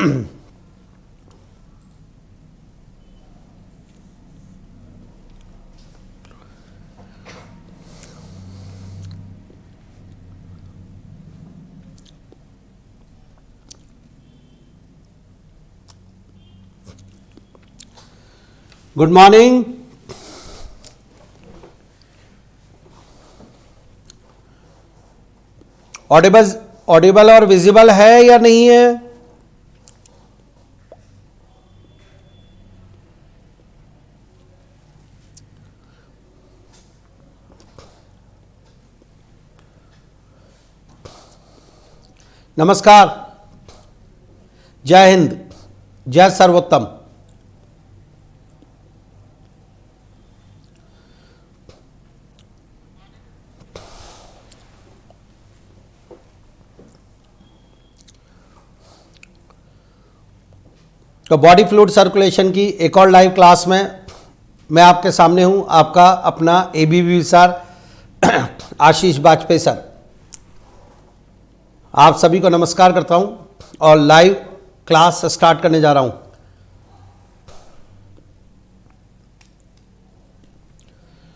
Good morning. Audible और visible है या नहीं है? नमस्कार, जय हिंद, जय सर्वोत्तम। तो बॉडी फ्लूइड सर्कुलेशन की एक और लाइव क्लास में मैं आपके सामने हूं, आपका अपना एबीवी सर आशीष वाजपेयी सर। आप सभी को नमस्कार करता हूं और लाइव क्लास स्टार्ट करने जा रहा हूं।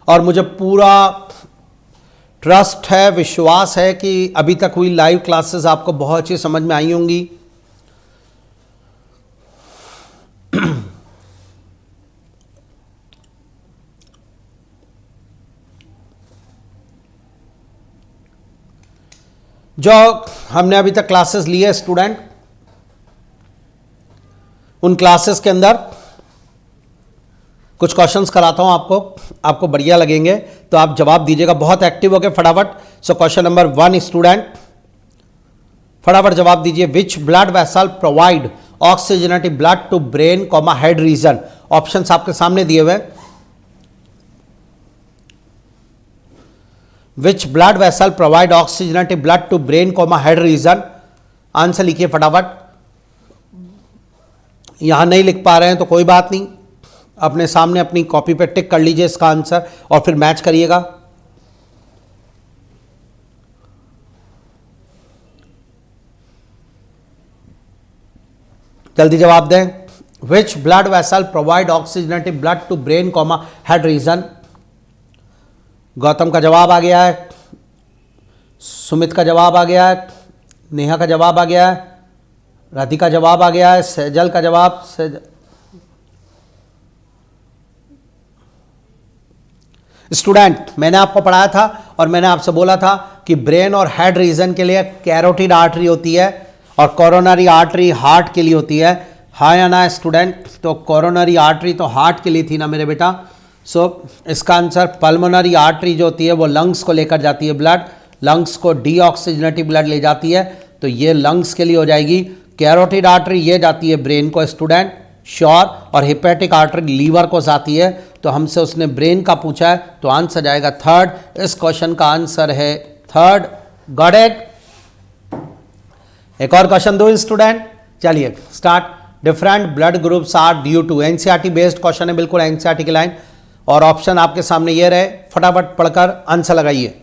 और मुझे पूरा ट्रस्ट है, विश्वास है कि अभी तक हुई लाइव क्लासेस आपको बहुत अच्छी समझ में आई होंगी। जो हमने अभी तक क्लासेस ली है स्टूडेंट, उन क्लासेस के अंदर कुछ क्वेश्चंस कराता हूं आपको बढ़िया लगेंगे तो आप जवाब दीजिएगा बहुत एक्टिव होकर फटाफट। सो क्वेश्चन नंबर 1 स्टूडेंट, फटाफट जवाब दीजिए। Which blood vessel provide oxygenated blood to brain comma head region. Options आपके सामने दिए हुए। Which blood vessel provide oxygenated blood to brain comma head region. Answer लिखिए फटाफट। यहां नहीं लिख पा रहे हैं तो कोई बात नहीं, अपने सामने अपनी कॉपी पे टिक कर लीजिए इसका आंसर और फिर मैच करिएगा। जल्दी जवाब दें। Which blood vessel provide oxygenated blood to brain comma head region. Gautam का जवाब आ गया है, सुमित का जवाब आ गया है, नेहा का जवाब आ गया है, राधिका का जवाब आ गया है, सेजल का जवाब स्टूडेंट मैंने आपको पढ़ाया था और मैंने आपसे बोला था कि ब्रेन और हेड रीजन के लिए कैरोटिड आर्टरी होती है और कोरोनरी आर्टरी हार्ट के लिए होती है। हाँ या ना स्टूडेंट? तो कोरोनरी आर्टरी तो हार्ट के लिए थी ना मेरे बेटा। सो इसका आंसर पल्मोनरी आर्टरी जो होती है वो लंग्स को लेकर जाती है ब्लड, लंग्स को डीऑक्सीजनेटेड ब्लड ले जाती है, तो ये लंग्स के लिए हो जाएगी। कैरोटिड आर्टरी ये जाती है ब्रेन को स्टूडेंट, श्योर। और हिपैटिक आर्टरी लीवर को जाती है, तो हमसे उसने ब्रेन का पूछा है तो आंसर जाएगा थर्ड। इस क्वेश्चन का आंसर है थर्ड। Got it? एक और क्वेश्चन दो स्टूडेंट, चलिए start. Different blood groups are due to, NCERT based question है, बिल्कुल एनसीईआरटी की लाइन। और ऑप्शन आपके सामने ये रहे, फटाफट पढ़कर आंसर लगाइए।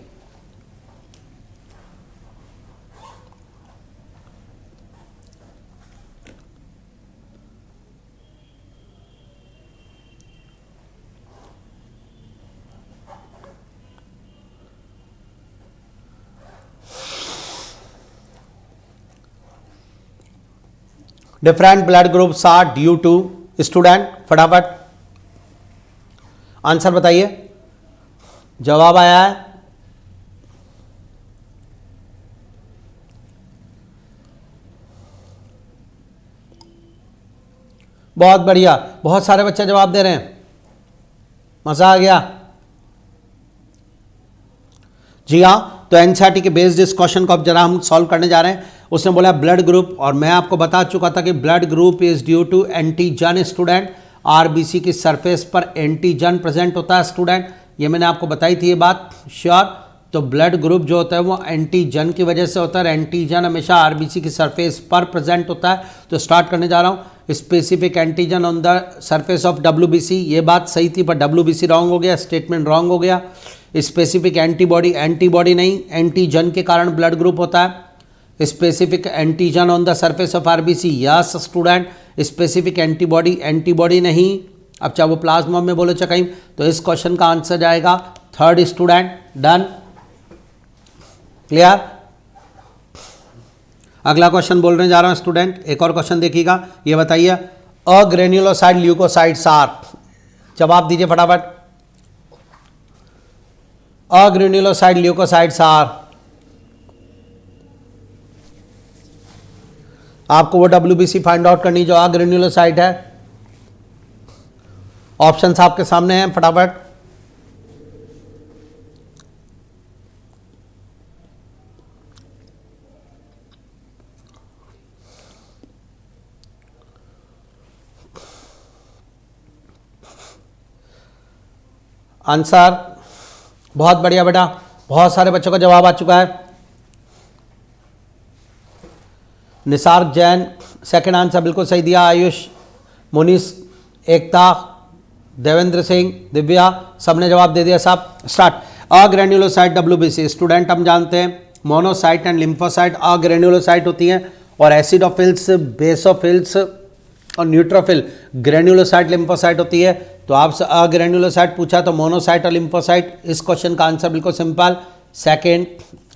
Different blood groups are due to, student फटाफट आंसर बताइए। जवाब आया है, बहुत बढ़िया, बहुत सारे बच्चे जवाब दे रहे हैं, मजा आ गया। जी हाँ, तो एनसीईआरटी के बेस्ड इस क्वेश्चन को अब जरा हम सॉल्व करने जा रहे हैं। उसने बोला ब्लड ग्रुप, और मैं आपको बता चुका था कि blood group is due to antigen student. RBC की सरफेस पर एंटीजन प्रेजेंट होता है स्टूडेंट, ये मैंने आपको बताई थी ये बात, श्योर। तो ब्लड ग्रुप जो होता है वो एंटीजन की वजह से होता है, एंटीजन हमेशा आरबीसी की सरफेस पर प्रेजेंट होता है। तो स्टार्ट करने जा रहा हूँ। Specific antigen on the surface of WBC, ये बात सही थी पर डब्ल्यूबीसी रॉन्ग हो गया, स्टेटमेंट रॉन्ग हो गया। स्पेसिफिक एंटीबॉडी, एंटीबॉडी नहीं, एंटीजन के कारण ब्लड ग्रुप होता है। Specific antigen on the surface of RBC, yes student. Specific antibody, antibody नहीं, अब चाहे वो प्लाज्मा में बोलो चाहे कहीं, तो इस क्वेश्चन का आंसर जाएगा थर्ड स्टूडेंट। Done, clear. अगला क्वेश्चन बोलने जा रहा हूं स्टूडेंट, एक और क्वेश्चन देखिएगा, ये बताइए अग्रेन्युलोसाइड ल्यूकोसाइड्स आर, जवाब दीजिए फटाफट। अग्रेन्युलोसाइड ल्यूकोसाइड्स आर, आपको वो WBC फाइंड आउट करनी जो अग्रेन्युलोसाइड है। ऑप्शंस आपके सामने हैं, फटाफट। आंसर, बहुत बढ़िया बेटा, बहुत सारे बच्चों का जवाब आ चुका है। निसार जैन सेकंड आंसर बिल्कुल सही दिया। आयुष, मुनीस, एकता, देवेंद्र सिंह, दिव्या, सबने जवाब दे दिया साहब। स्टार्ट। अग्रेन्युलोसाइट WBC स्टूडेंट हम जानते हैं मोनोसाइट एंड लिम्फोसाइट अग्रेन्युलोसाइट होती हैं, और एसिडोफिल्स, बेसोफिल्स और न्यूट्रोफिल ग्रेन्युलोसाइट लिम्फोसाइट होती है। तो आपसे अग्रेन्युलोसाइट पूछा तो मोनोसाइट और लिम्फोसाइट, इस क्वेश्चन का आंसर बिल्कुल सिंपल सेकेंड,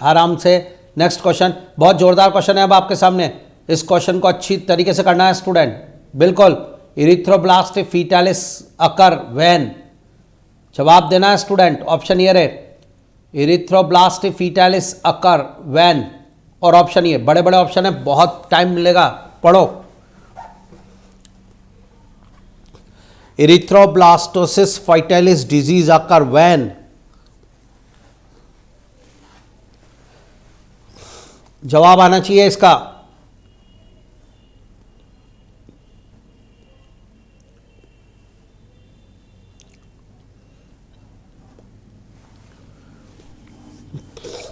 आराम से। नेक्स्ट क्वेश्चन, बहुत जोरदार क्वेश्चन है अब आपके सामने, इस क्वेश्चन को अच्छी तरीके से करना है स्टूडेंट, बिल्कुल। इरिथ्रोब्लास्ट फीटालिस अकर व्हेन, जवाब देना है स्टूडेंट, ऑप्शन ये रहे, इरिथ्रोब्लास्ट फीटालिस अकर व्हेन, और ऑप्शन ये, बड़े बड़े ऑप्शन है, बहुत टाइम मिलेगा, पढ़ो। Erythroblastosis fetalis disease occur when, जवाब आना चाहिए इसका।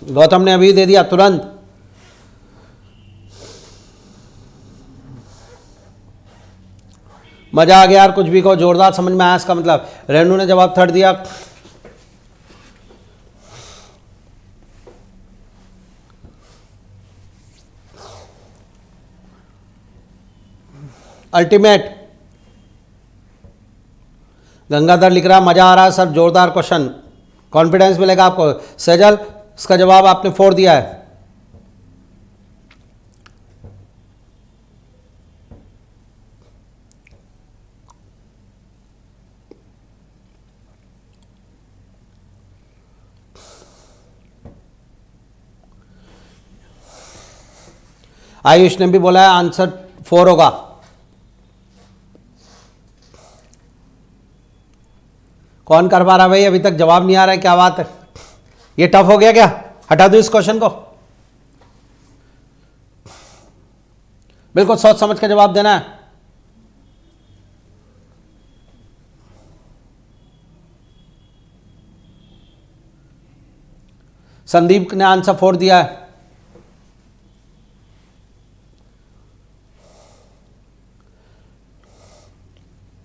गौतम ने अभी दे दिया तुरंत। मजा आ गया यार, कुछ भी कहो, जोरदार समझ में आया इसका मतलब। रेनू ने जवाब थर्ड दिया। अल्टीमेट, गंगाधर लिख रहा मजा आ रहा है सर, जोरदार क्वेश्चन, कॉन्फिडेंस मिलेगा आपको। सजल, इसका जवाब आपने 4 दिया है। आयुष ने भी बोला है आंसर 4 होगा। कौन कर पा रहा भाई, अभी तक जवाब नहीं आ रहा है, क्या बात है, ये टफ हो गया क्या, हटा दो इस क्वेश्चन को। बिल्कुल सोच समझ के जवाब देना है। संदीप ने आंसर 4 दिया है।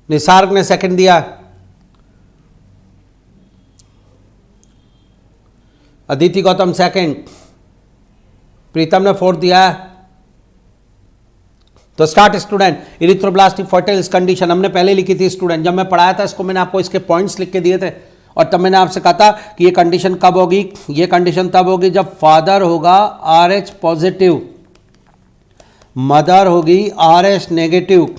निसार्ग ने सेकंड दिया है। अदिति गौतम सेकंड, प्रीतम ने 4 दिया है। तो स्टार्ट स्टूडेंट। इरिथ्रोब्लास्टिक फर्टाइल्स कंडीशन हमने पहले लिखी थी स्टूडेंट, जब मैं पढ़ाया था इसको मैंने आपको इसके पॉइंट्स लिख के दिए थे, और तब मैंने आपसे कहा था कि ये कंडीशन कब होगी, ये कंडीशन तब होगी जब फादर होगा RH पॉजिटिव, मदर होगी RH नेगेटिव।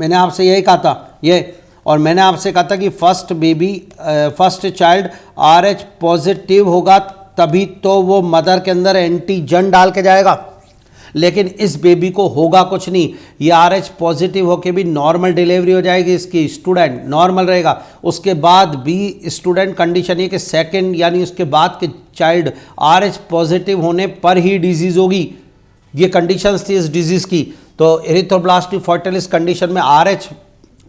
मैंने आपसे यही कहा था ये, और मैंने आपसे कहा था कि फर्स्ट चाइल्ड RH पॉजिटिव होगा तभी तो वो मदर के अंदर एंटीजन डाल के जाएगा, लेकिन इस बेबी को होगा कुछ नहीं, ये RH पॉजिटिव होके भी नॉर्मल डिलीवरी हो जाएगी इसकी, स्टूडेंट नॉर्मल रहेगा। उसके बाद भी स्टूडेंट कंडीशन ये कि सेकंड यानी उसके बाद के चाइल्ड RH पॉजिटिव होने पर ही डिजीज़ होगी, ये कंडीशंस थी इस डिजीज़ की। तो इरिथ्रोब्लास्टिक फर्टाइलिस कंडीशन में RH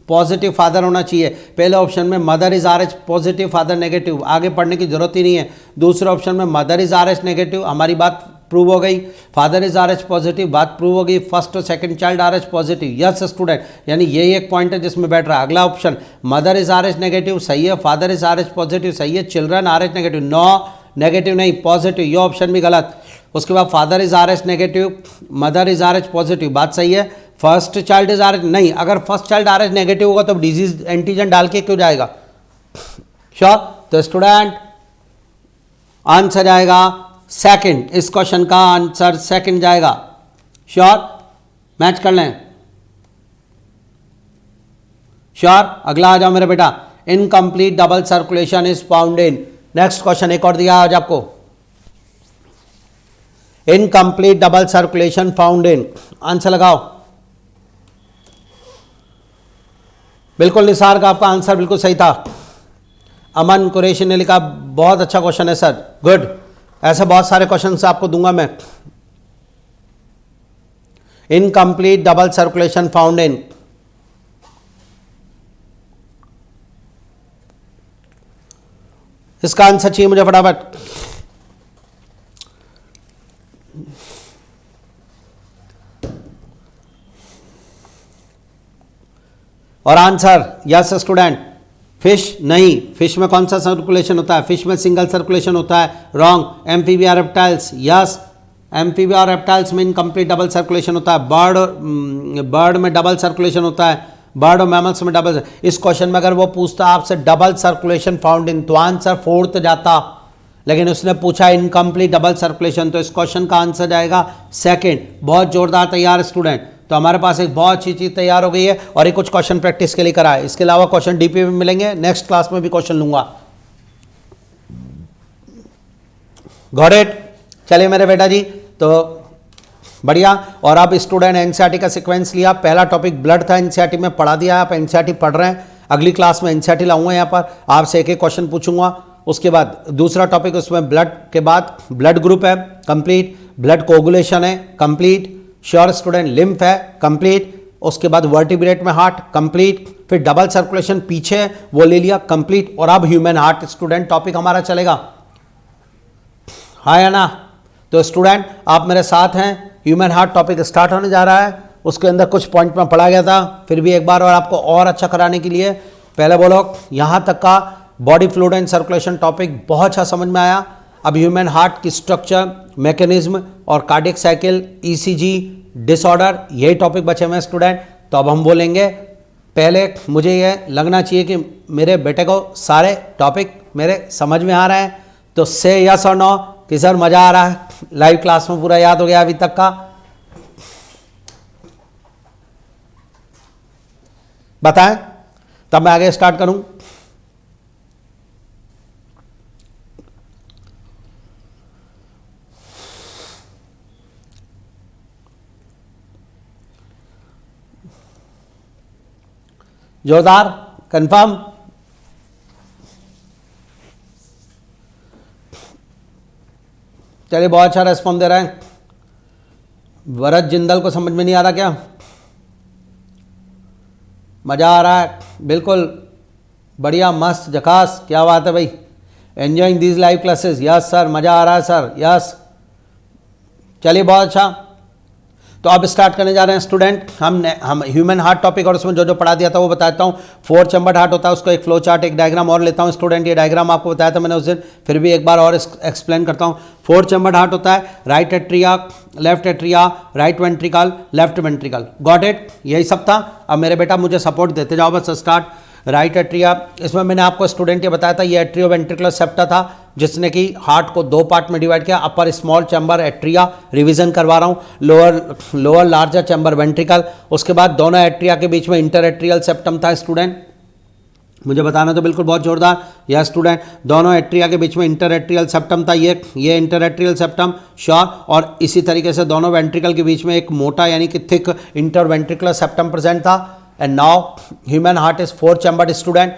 पॉजिटिव फादर होना चाहिए। पहले ऑप्शन में mother is RH positive father negative, आगे पढ़ने की जरूरत ही नहीं है। दूसरे ऑप्शन में मदर इज RH नेगेटिव, हमारी बात प्रूव हो गई। फादर इज RH पॉजिटिव, बात प्रूव हो गई। फर्स्ट और second child RH positive, yes student, यानी यही एक पॉइंट है जिसमें बैठ रहा है। अगला option mother is RH negative सही है, फादर इज RH पॉजिटिव सही है, children RH negative, no negative नहीं पॉजिटिव, ये ऑप्शन भी गलत। उसके बाद father is R H negative, mother is R H positive, बात सही है। First child is R H नहीं, अगर first child R H negative होगा तो डिजीज एंटीजन डाल के क्यों जाएगा? श्योर। तो स्टूडेंट आंसर जाएगा सेकंड, इस क्वेश्चन का आंसर सेकंड जाएगा। श्योर, मैच कर लें। श्योर, अगला आ जाओ मेरे बेटा। Incomplete double circulation is found in, next question एक और दिया आज आपको, incomplete double circulation found in, answer लगाओ। बिल्कुल निसार का आपका आंसर बिल्कुल सही था। अमन कुरैशी ने लिखा बहुत अच्छा क्वेश्चन है सर, गुड। ऐसे बहुत सारे क्वेश्चन आपको दूंगा मैं। Incomplete double circulation found in, इसका आंसर चाहिए मुझे फटाफट। और आंसर यस स्टूडेंट, फिश नहीं, फिश में कौन सा सर्कुलेशन होता है? फिश में सिंगल सर्कुलेशन होता है, wrong. Amphibia reptiles, yes, amphibia और रेप्टाइल्स में इनकम्प्लीट डबल सर्कुलेशन होता है। बर्ड में डबल सर्कुलेशन होता है, बर्ड और मैमल्स में डबल। इस क्वेश्चन में अगर वो पूछता आपसे डबल सर्कुलेशन फाउंड इन तो आंसर फोर्थ जाता, लेकिन उसने पूछा इनकम्प्लीट डबल सर्कुलेशन, तो इस क्वेश्चन का आंसर जाएगा सेकंड। बहुत जोरदार तैयार स्टूडेंट, तो हमारे पास एक बहुत अच्छी चीज तैयार हो गई है और ये कुछ क्वेश्चन प्रैक्टिस के लिए कराए। इसके अलावा क्वेश्चन डीपी में मिलेंगे, नेक्स्ट क्लास में भी क्वेश्चन लूंगा। Got it? चलिए मेरे बेटा जी, तो बढ़िया। और अब स्टूडेंट एनसीईआरटी का सीक्वेंस लिया, पहला टॉपिक ब्लड था, एनसीईआरटी में पढ़ा दिया, आप एनसीईआरटी पढ़ रहे हैं। अगली क्लास में एनसीईआरटी लाऊंगा, यहाँ पर आपसे एक एक क्वेश्चन पूछूंगा। उसके बाद दूसरा टॉपिक, उसमें ब्लड के बाद ब्लड ग्रुप है कंप्लीट, ब्लड कोगुलेशन है कंप्लीट, श्योर स्टूडेंट, लिम्फ है कंप्लीट, उसके बाद वर्टिब्रेट में हार्ट कंप्लीट, फिर डबल सर्कुलेशन पीछे वो ले लिया कंप्लीट, और अब ह्यूमन हार्ट स्टूडेंट टॉपिक हमारा चलेगा, हाँ या ना? तो स्टूडेंट आप मेरे साथ हैं, ह्यूमन हार्ट टॉपिक स्टार्ट होने जा रहा है। उसके अंदर कुछ पॉइंट में पढ़ा गया था, फिर भी एक बार और आपको और अच्छा कराने के लिए पहले बोलो यहाँ तक का body fluid and circulation topic बहुत अच्छा समझ में आया। अब ह्यूमन हार्ट की स्ट्रक्चर, मैकेनिज्म और कार्डियक साइकिल, ईसीजी, डिसऑर्डर, यही टॉपिक बचे हुए हैं स्टूडेंट। तो अब हम बोलेंगे, पहले मुझे ये लगना चाहिए कि मेरे बेटे को सारे टॉपिक मेरे समझ में आ रहे हैं, तो से यस और नो कि सर मज़ा आ रहा है, लाइव क्लास में पूरा याद हो गया अभी तक का, बताएं तब मैं आगे स्टार्ट करूं। जोरदार, कंफर्म? चलिए बहुत अच्छा रेस्पॉन्स दे रहे हैं। भरत जिंदल को समझ में नहीं आ रहा क्या? मज़ा आ रहा है? बिल्कुल बढ़िया, मस्त, झकास, क्या बात है भाई। Enjoying these live classes, yes sir, मज़ा आ रहा है सर, यस। चलिए बहुत अच्छा, तो अब स्टार्ट करने जा रहे हैं स्टूडेंट। हम ह्यूमन हार्ट टॉपिक और उसमें जो जो पढ़ा दिया था वो बताता हूँ। 4 चैम्बर्ड हार्ट होता है, उसको एक फ्लो चार्ट, एक डायग्राम और लेता हूँ स्टूडेंट। ये डायग्राम आपको बताया था मैंने उस दिन, फिर भी एक बार और एक्सप्लेन करता हूँ। 4 चैम्बर्ड हार्ट होता है, right atria, left atria, right ventricle, left ventricle. Got it? यही सब था। अब मेरे बेटा मुझे सपोर्ट देते जाओ बस। स्टार्ट। राइट एट्रिया, इसमें मैंने आपको स्टूडेंट ये बताया था, ये एट्रियो वेंट्रिकुलर सेप्टा था, जिसने कि हार्ट को 2 पार्ट में डिवाइड किया। अपर स्मॉल चैम्बर एट्रिया, रिवीजन करवा रहा हूँ, लोअर लार्जर चैम्बर वेंट्रिकल। उसके बाद दोनों एट्रिया के बीच में इंटर एट्रियल सेप्टम था स्टूडेंट, मुझे बताना तो बिल्कुल बहुत जोरदार। यह स्टूडेंट, दोनों एट्रिया के बीच में इंटर एट्रियल सेप्टम था, ये इंटर एट्रियल सेप्टम, श्योर। और इसी तरीके से दोनों वेंट्रिकल के बीच में एक मोटा यानी कि thick interventricular septum present था। And now human heart is 4 chambered student,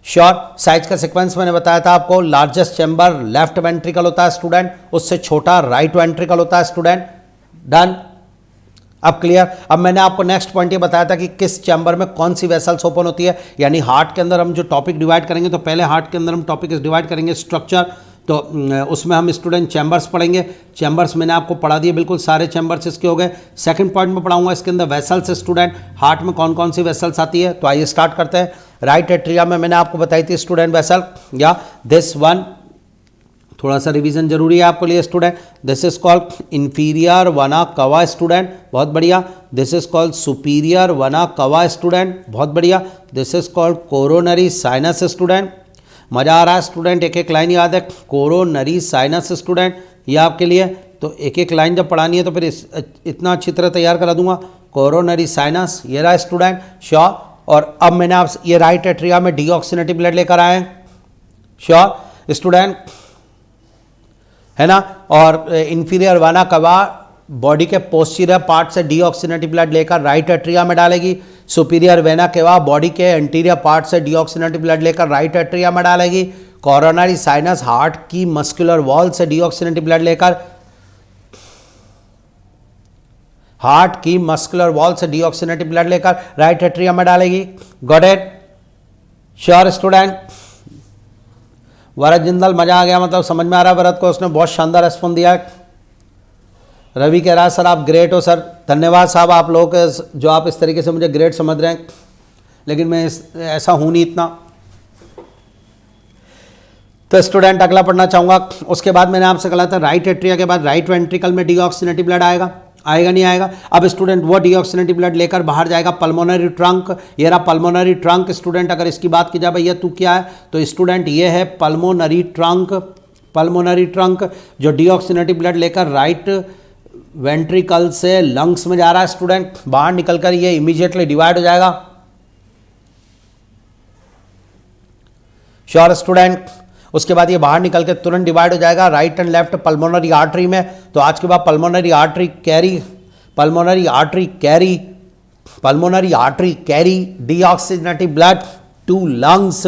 sure. Size का सीक्वेंस मैंने बताया था आपको, लार्जेस्ट चैम्बर लेफ्ट वेंट्रिकल होता है स्टूडेंट, उससे छोटा राइट वेंट्रिकल होता है स्टूडेंट। डन? अब क्लियर? अब मैंने आपको नेक्स्ट पॉइंट ये बताया था कि किस चैम्बर में कौन सी वेसल्स ओपन होती है, यानी हार्ट के अंदर हम जो टॉपिक डिवाइड करेंगे, तो पहले हार्ट के अंदर हम टॉपिक डिवाइड करेंगे स्ट्रक्चर, तो उसमें हम स्टूडेंट चैम्बर्स पढ़ेंगे। चैम्बर्स मैंने आपको पढ़ा दिए, बिल्कुल सारे चैम्बर्स इसके हो गए। सेकंड पॉइंट में पढ़ाऊंगा इसके अंदर वेसल्स स्टूडेंट, हार्ट में कौन कौन सी वेसल्स आती है। तो आइए स्टार्ट करते हैं। राइट एट्रिया में मैंने आपको बताई थी स्टूडेंट वेसल, या दिस वन थोड़ा सा रिवीजन जरूरी है आपके लिए student. This is called inferior वना कवा स्टूडेंट, बहुत बढ़िया। दिस इज कॉल्ड सुपीरियर वना कवा स्टूडेंट, बहुत बढ़िया। This is called coronary sinus student. मज़ा आ रहा है स्टूडेंट, एक एक लाइन याद है। कोरोनरी साइनस स्टूडेंट, ये आपके लिए, तो एक एक लाइन जब पढ़ानी है तो फिर इतना अच्छी तरह तैयार करा दूंगा। कोरोनरी साइनस, ये रहा स्टूडेंट, श्योर। और अब मैंने आप ये राइट एट्रिया में डीऑक्सीनेटिव ब्लड लेकर आए, श्योर स्टूडेंट, है ना। और इंफीरियर वाना कवा बॉडी के पोस्टीरियर पार्ट से डीऑक्सीनेटिव ब्लड लेकर राइट एट्रिया में डालेगी। सुपीरियर वेना केवा बॉडी के एंटीरियर पार्ट से डीऑक्सीनेटिव ब्लड लेकर राइट एट्रिया में डालेगी। कोरोनरी साइनस हार्ट की मस्कुलर वॉल से डीऑक्सीनेटिव ब्लड लेकर हार्ट की मस्कुलर वॉल से डीऑक्सीनेटिव ब्लड लेकर राइट एट्रियम में डालेगी। Got it, sure student. Varad Jindal, मजा आ गया, मतलब समझ में आ रहा है वरद को, उसने बहुत शानदार रेस्पॉन्स दिया है। रवि कह रहा है सर आप ग्रेट हो सर, धन्यवाद साहब आप लोग जो आप इस तरीके से मुझे ग्रेट समझ रहे हैं, लेकिन मैं ऐसा हूं नहीं इतना। तो स्टूडेंट अगला पढ़ना चाहूंगा। उसके बाद मैंने आपसे कहा था राइट एट्रिया के बाद राइट वेंट्रिकल में डीऑक्सीनेटिव ब्लड आएगा, आएगा नहीं आएगा। अब स्टूडेंट वो डीऑक्सीनेटिव ब्लड लेकर बाहर जाएगा पल्मोनरी ट्रंक, ये रहा पल्मोनरी ट्रंक स्टूडेंट। अगर इसकी बात की जाए भैया तू क्या है, तो स्टूडेंट ये है पल्मोनरी ट्रंक। पल्मोनरी ट्रंक जो डीऑक्सीनेटिव ब्लड लेकर राइट वेंट्रिकल से लंग्स में जा रहा है स्टूडेंट, बाहर निकलकर ये इमीडिएटली डिवाइड हो जाएगा, श्योर स्टूडेंट। उसके बाद ये बाहर निकल के तुरंत डिवाइड हो जाएगा right and left pulmonary artery में। तो आज के बाद pulmonary artery carry deoxygenated blood to lungs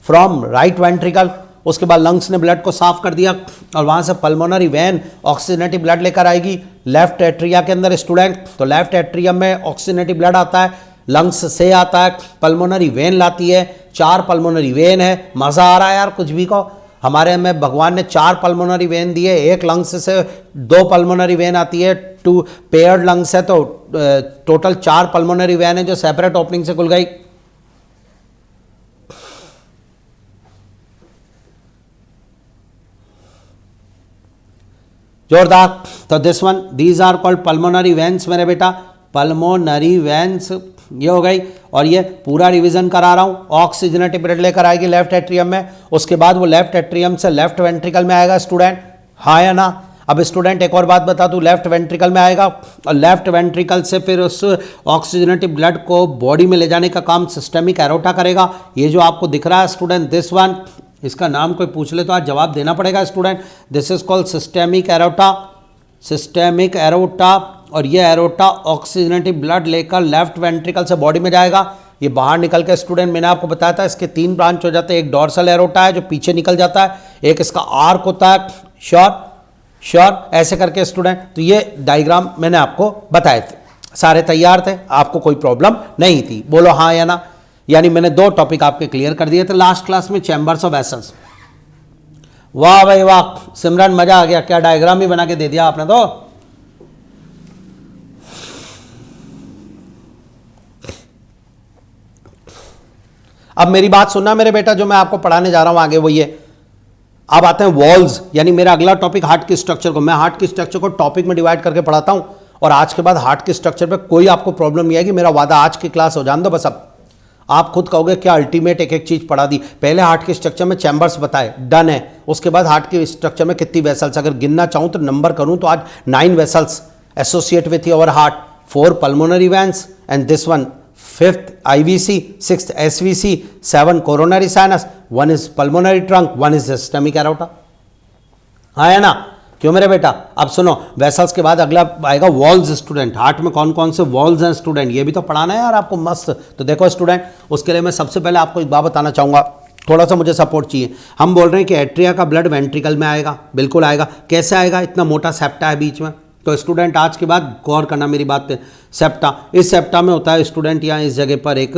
from right ventricle. उसके बाद लंग्स ने ब्लड को साफ कर दिया और वहां से पल्मोनरी वेन ऑक्सीनेटिव ब्लड लेकर आएगी लेफ्ट एट्रिया के अंदर स्टूडेंट। तो लेफ्ट एट्रियम में ऑक्सीनेटिव ब्लड आता है, लंग्स से आता है, पल्मोनरी वेन लाती है, 4 पल्मोनरी वेन है। मज़ा आ रहा है यार कुछ भी को, हमारे में भगवान ने 4 पल्मोनरी वेन दिए, एक लंग्स से 2 पल्मोनरी वेन आती है, 2 पेयर्ड लंग्स है, तो टोटल 4 पल्मोनरी वेन है जो सेपरेट ओपनिंग से खुल गई। जोरदार। तो this one, these are called pulmonary veins मेरे बेटा, पल्मोनरी वेन्स ये हो गई। और ये पूरा रिवीजन करा रहा हूं, ऑक्सीजनेटिव ब्लड लेकर आएगी लेफ्ट एट्रियम में। उसके बाद वो लेफ्ट एट्रियम से लेफ्ट वेंट्रिकल में आएगा स्टूडेंट, हाँ या ना। अब स्टूडेंट एक और बात बता दूं, लेफ्ट वेंट्रिकल में आएगा और लेफ्ट वेंट्रिकल से फिर उस ऑक्सीजनेटिव ब्लड को बॉडी में ले जाने का काम सिस्टेमिक एरोटा करेगा। ये जो आपको दिख रहा है स्टूडेंट, दिस वन, इसका नाम कोई पूछ ले तो आज जवाब देना पड़ेगा student. This is called systemic aorta, systemic aorta. और ये एरोटा ऑक्सीजनेटिव ब्लड लेकर लेफ्ट वेंट्रिकल से बॉडी में जाएगा। ये बाहर निकल के स्टूडेंट मैंने आपको बताया था इसके 3 ब्रांच हो जाते हैं। एक डॉर्सल एरोटा है जो पीछे निकल जाता है, एक इसका आर्क होता है, श्योर ऐसे करके स्टूडेंट। तो ये डायग्राम मैंने आपको बताए थे, सारे तैयार थे, आपको कोई प्रॉब्लम नहीं थी, बोलो हाँ या ना। यानी मैंने 2 टॉपिक आपके क्लियर कर दिए थे लास्ट क्लास में, चैम्बर्स ऑफ वेसल्स। वाह भाई वाह सिमरन, मजा आ गया, क्या डायग्राम ही बना के दे दिया आपने तो। अब मेरी बात सुनना मेरे बेटा, जो मैं आपको पढ़ाने जा रहा हूं आगे वो ये। अब आते हैं वॉल्स, यानी मेरा अगला टॉपिक हार्ट की स्ट्रक्चर को। मैं हार्ट की स्ट्रक्चर को टॉपिक में डिवाइड करके पढ़ाता हूं और आज के बाद हार्ट के स्ट्रक्चर पे कोई आपको प्रॉब्लम नहीं आएगी, मेरा वादा। आज की क्लास हो जान दो बस। अब आप खुद कहोगे क्या अल्टीमेट एक एक चीज पढ़ा दी। पहले हार्ट के स्ट्रक्चर में चैम्बर्स बताए, डन है। उसके बाद हार्ट के स्ट्रक्चर में कितनी वेसल्स, अगर गिनना चाहूं तो नंबर करूं तो आज 9 vessels associate with your heart, 4 pulmonary veins and this one 5th IVC, 6th SVC, 7 coronary sinus, 1 is pulmonary trunk, 1 is systemic aorta। हाँ है ना, क्यों मेरे बेटा। अब सुनो, वेसल्स के बाद अगला आएगा वॉल्स स्टूडेंट। हार्ट में कौन कौन से वॉल्स हैं स्टूडेंट, ये भी तो पढ़ाना है यार आपको मस्त। तो देखो स्टूडेंट, उसके लिए मैं सबसे पहले आपको एक बात बताना चाहूँगा, थोड़ा सा मुझे सपोर्ट चाहिए। हम बोल रहे हैं कि एट्रिया का ब्लड वेंट्रिकल में आएगा, बिल्कुल आएगा। कैसे आएगा, इतना मोटा सेप्टा है बीच में। तो स्टूडेंट आज के बाद गौर करना मेरी बात पे, सेप्टा, इस सेप्टा में होता है स्टूडेंट यहाँ इस जगह पर एक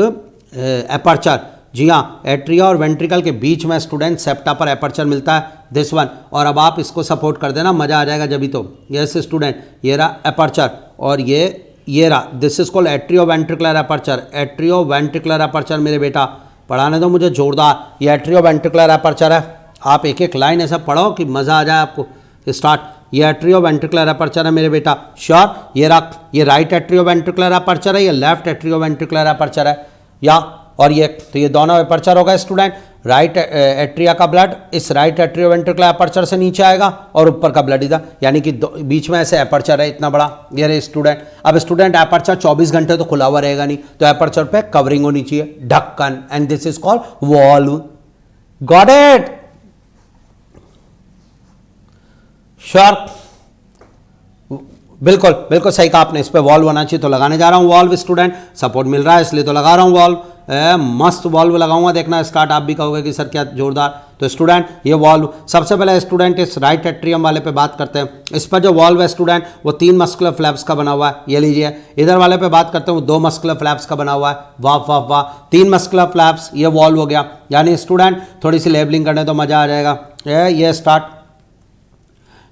एपर्चर। जी हाँ, एट्रिया और वेंट्रिकल के बीच में स्टूडेंट सेप्टा पर एपर्चर मिलता है, दिस वन। और अब आप इसको सपोर्ट कर देना, मज़ा आ जाएगा जब भी। तो यस स्टूडेंट, ये रहा एपर्चर और ये रहा, this is called atrio ventricular aperture. Atrio ventricular aperture मेरे बेटा, पढ़ाने दो मुझे जोरदार। ये एट्रियो वेंट्रिकुलर एपर्चर है। आप एक एक लाइन ऐसा पढ़ो कि मज़ा आ जाए आपको। स्टार्ट। ये एट्रियोवेंट्रिकुलर अपर्चर है मेरे बेटा, श्योर। ये रख, ये राइट एट्रियोवेंट्रिकुलर अपर्चर है, ये लेफ्ट एट्रियोवेंट्रिकुलर अपर्चर है, या और ये तो ये दोनों अपर्चर होगा स्टूडेंट। राइट एट्रिया का ब्लड इस राइट एट्रियोवेंट्रिकुलर अपर्चर से नीचे आएगा और ऊपर का ब्लड इधर, यानी कि बीच में ऐसे अपर्चर है इतना बड़ा, ये रहे स्टूडेंट। अब स्टूडेंट अपर्चर 24 घंटे तो खुला हुआ रहेगा नहीं, तो अपर्चर पे कवरिंग होनी चाहिए, ढक्कन, and this is called valve. Got it? Sure? बिल्कुल बिल्कुल सही कहा आपने, इस पे वॉल्व होना चाहिए तो लगाने जा रहा हूं वॉल्व स्टूडेंट, सपोर्ट मिल रहा है इसलिए तो लगा रहा हूं वॉल्व। मस्त वॉल्व लगाऊंगा, देखना स्टार्ट। आप भी कहोगे कि सर क्या जोरदार। तो स्टूडेंट ये वॉल्व, सबसे पहले स्टूडेंट इस राइट एट्रियम वाले पे बात करते हैं। इस पर जो वॉल्व है स्टूडेंट वो 3 मस्कुलर फ्लैप्स का बना हुआ है, ये लीजिए। इधर वाले पे बात करते हैं वो 2 मस्कुलर फ्लैप्स का बना हुआ है। वाह वाह वाह, 3 मस्कुलर फ्लैप्स, ये वॉल्व हो गया। यानी स्टूडेंट थोड़ी सी लेबलिंग करने तो मजा आ जाएगा। ये स्टार्ट।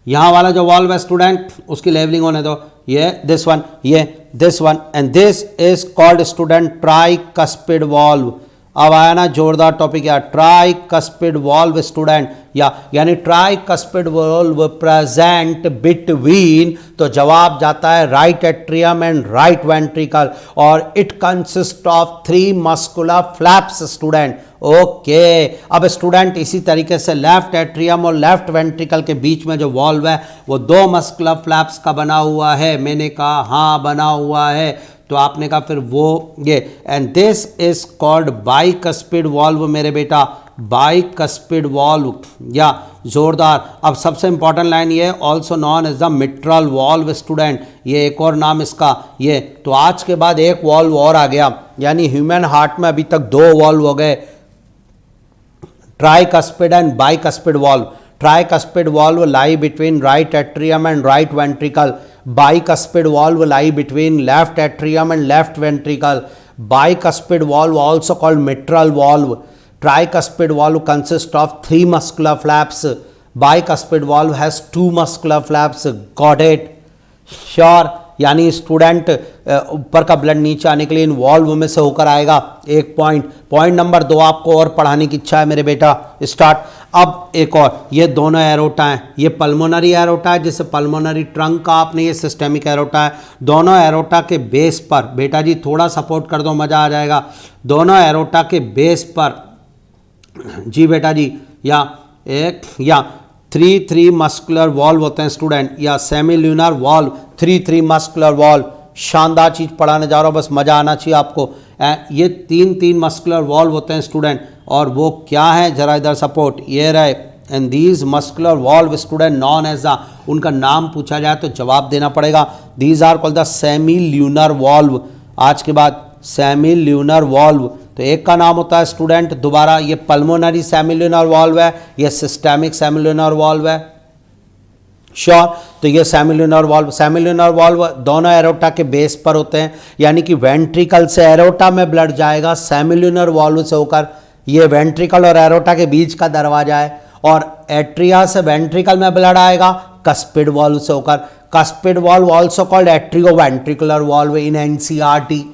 यहाँ वाला जो वॉल्व है स्टूडेंट उसकी लेवलिंग होने दो, ये दिस वन, ये this one, and this is called student tricuspid valve. अब आया ना जोरदार टॉपिक यार, ट्राइकस्पिड वॉल्व स्टूडेंट, यानी ट्राइकस्पिड वॉल्व प्रेजेंट बिटवीन, तो जवाब जाता है right atrium and right ventricle, और it consist of 3 muscular flaps student. Okay, अब स्टूडेंट इसी तरीके से लेफ्ट एट्रियम और लेफ्ट वेंट्रिकल के बीच में जो वॉल्व है वो 2 मस्कुलर फ्लैप्स का बना हुआ है। मैंने कहा हाँ बना हुआ है, तो आपने कहा फिर वो ये, and this is called bicuspid valve मेरे बेटा, बाइकस्पिड वॉल्व, या जोरदार। अब सबसे इंपॉर्टेंट लाइन ये, also known as the mitral valve student, ये एक और नाम इसका। ये तो आज के बाद एक वॉल्व और आ गया, यानी ह्यूमन हार्ट में अभी तक 2 वॉल्व हो गए, tricuspid and bicuspid valve. Tricuspid valve lie between right atrium and right ventricle. Bicuspid valve lie between left atrium and left ventricle. Bicuspid valve also called mitral valve. Tricuspid valve consists of 3 muscular flaps. Bicuspid valve has 2 muscular flaps. Got it? Sure. यानी student ऊपर का blood नीचे आने के लिए इन valve में से होकर आएगा। एक पॉइंट नंबर 2 आपको और पढ़ाने की इच्छा है मेरे बेटा, स्टार्ट। अब एक और, ये दोनों एरोटा हैं, ये पल्मोनरी एरोटा है जिसे पल्मोनरी ट्रंक का आपने, ये सिस्टेमिक एरोटा है। दोनों एरोटा के बेस पर, बेटा जी थोड़ा सपोर्ट कर दो मजा आ जाएगा, दोनों एरोटा के बेस पर, जी बेटा जी, या 3 मस्कुलर वॉल्व होते हैं स्टूडेंट, या सेमील्यूनर वॉल्व, 3 मस्कुलर वॉल्व। शानदार चीज पढ़ाने जा रहा हूं, बस मजा आना चाहिए आपको। ये 3 मस्कुलर वॉल्व होते हैं स्टूडेंट, और वो क्या है जरा इधर सपोर्ट, ये रहे। And these muscular valve student known as the, उनका नाम पूछा जाए तो जवाब देना पड़ेगा, these are called the semilunar valve. आज के बाद सेमील्यूनर वॉल्व, तो एक का नाम होता है स्टूडेंट दोबारा, ये पल्मोनरी सेमिल्यूनर वॉल्व है, ये सिस्टेमिक सेमिल्यूनर वॉल्व है। श्योर? तो ये सेमिल्यूनर वॉल्व दोनों एरोटा के बेस पर होते हैं, यानी कि वेंट्रिकल से एरोटा में ब्लड जाएगा सेमिल्यूनर वॉल्व से होकर, ये वेंट्रिकल और एरोटा के बीच का दरवाजा है, और एट्रिया से वेंट्रिकल में ब्लड आएगा कस्पिड वॉल्व से होकर। Cuspid valve also called atrioventricular valve in NCERT.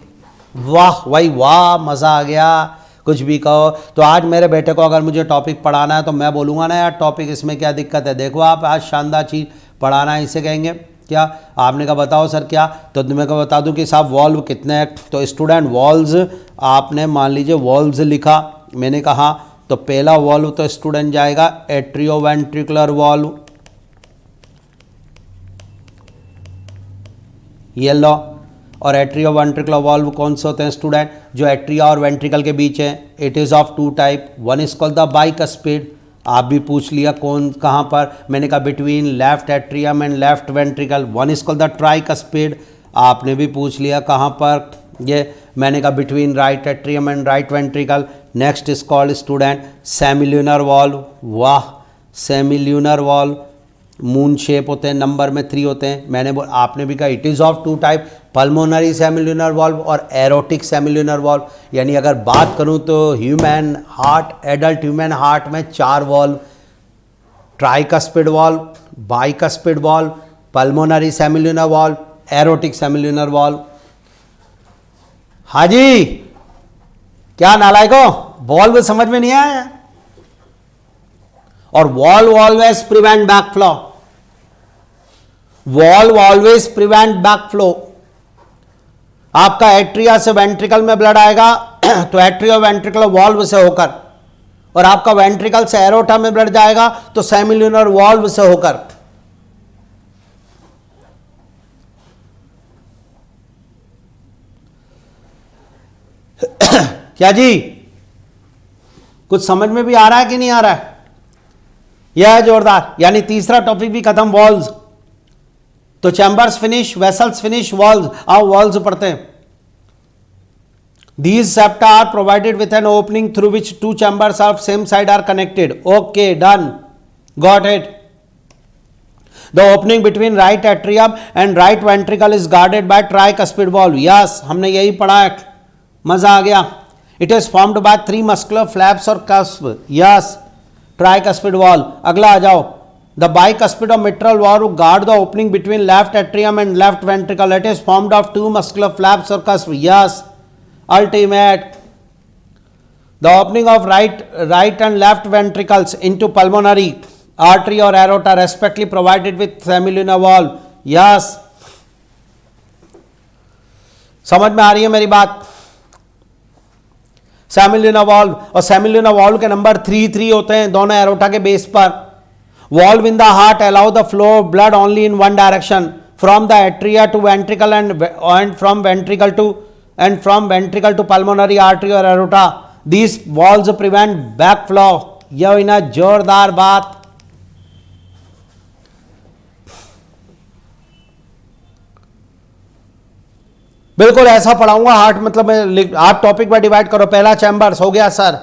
वाह भाई वाह, मज़ा आ गया, कुछ भी कहो। तो आज मेरे बेटे को अगर मुझे टॉपिक पढ़ाना है तो मैं बोलूँगा ना यार टॉपिक, इसमें क्या दिक्कत है, देखो आप आज शानदार चीज़ पढ़ाना है, इसे कहेंगे क्या। आपने कहा बताओ सर क्या, तो मैं को बता दूं कि साहब वॉल्व कितने हैं। तो स्टूडेंट वॉल्व्स, आपने मान लीजिए वॉल्व्स लिखा, मैंने कहा तो पहला वॉल्व तो स्टूडेंट जाएगा एट्रियोवेंट्रिकुलर वॉल्व, ये लो। और एट्रियोवेंट्रिकुलर वॉल्व कौन से होते हैं स्टूडेंट, जो एट्रिया और वेंट्रिकल के बीच है। It is of 2 type, one is called the bicuspid, आप भी पूछ लिया कौन कहाँ पर, मैंने कहा between left atrium and left ventricle. One is called the tricuspid, आपने भी पूछ लिया कहाँ पर, ये मैंने कहा between right atrium and right ventricle. Next is called student semilunar valve. वाह, सेमिल्यूनर वॉल्व मून शेप होते हैं, नंबर में 3 होते हैं। मैंने आपने भी कहा it is of 2 type, pulmonary semilunar valve और एरोटिक सेमिल्यूनर वॉल्व। यानी अगर बात करूं तो human heart, adult human heart में 4 valve, tricuspid valve, bicuspid valve, pulmonary semilunar valve, aortic semilunar valve. हाजी क्या नालायको, वॉल्व समझ में नहीं आया। और valve always prevent backflow, valve always prevent backflow. आपका एट्रिया से वेंट्रिकल में ब्लड आएगा तो एट्रियो वेंट्रिकुलर वॉल्व से होकर, और आपका वेंट्रिकल से एरोटा में ब्लड जाएगा तो सेमिल्यूनर वॉल्व से होकर। क्या जी, कुछ समझ में भी आ रहा है कि नहीं आ रहा है? यह है जोरदार। यानी तीसरा टॉपिक भी खत्म, वॉल्व्स। तो chambers finish, vessels finish, valves. आओ वॉल्व्स पढ़ते हैं। These septa are provided with an opening through which two chambers of same side are connected. Okay, done. Got it. The opening between right atrium and right ventricle is guarded by tricuspid valve. Yes, हमने यही पढ़ा है, मजा आ गया। It is formed by three muscular flaps or cusp. Yes, tricuspid valve. अगला आ जाओ। The bicuspid or mitral valve guard the opening between left atrium and left ventricle. It is formed of two muscular flaps or cusp. Yes. Ultimate. The opening of right and left ventricles into pulmonary artery or aorta respectively provided with semilunar valve. Yes. समझ में आ रही है मेरी बात? Semilunar valve, और semilunar valve के number 3 होते हैं दोनों एरोटा के बेस पर। Valve in the heart allow the flow of blood only in one direction from the atria to ventricle and from ventricle to pulmonary artery or aorta. These valves prevent backflow. यह हुई ना जोरदार बात। बिल्कुल ऐसा पढ़ाऊंगा। Heart मतलब आप टॉपिक में डिवाइड करो। पहला चैम्बर्स हो गया सर,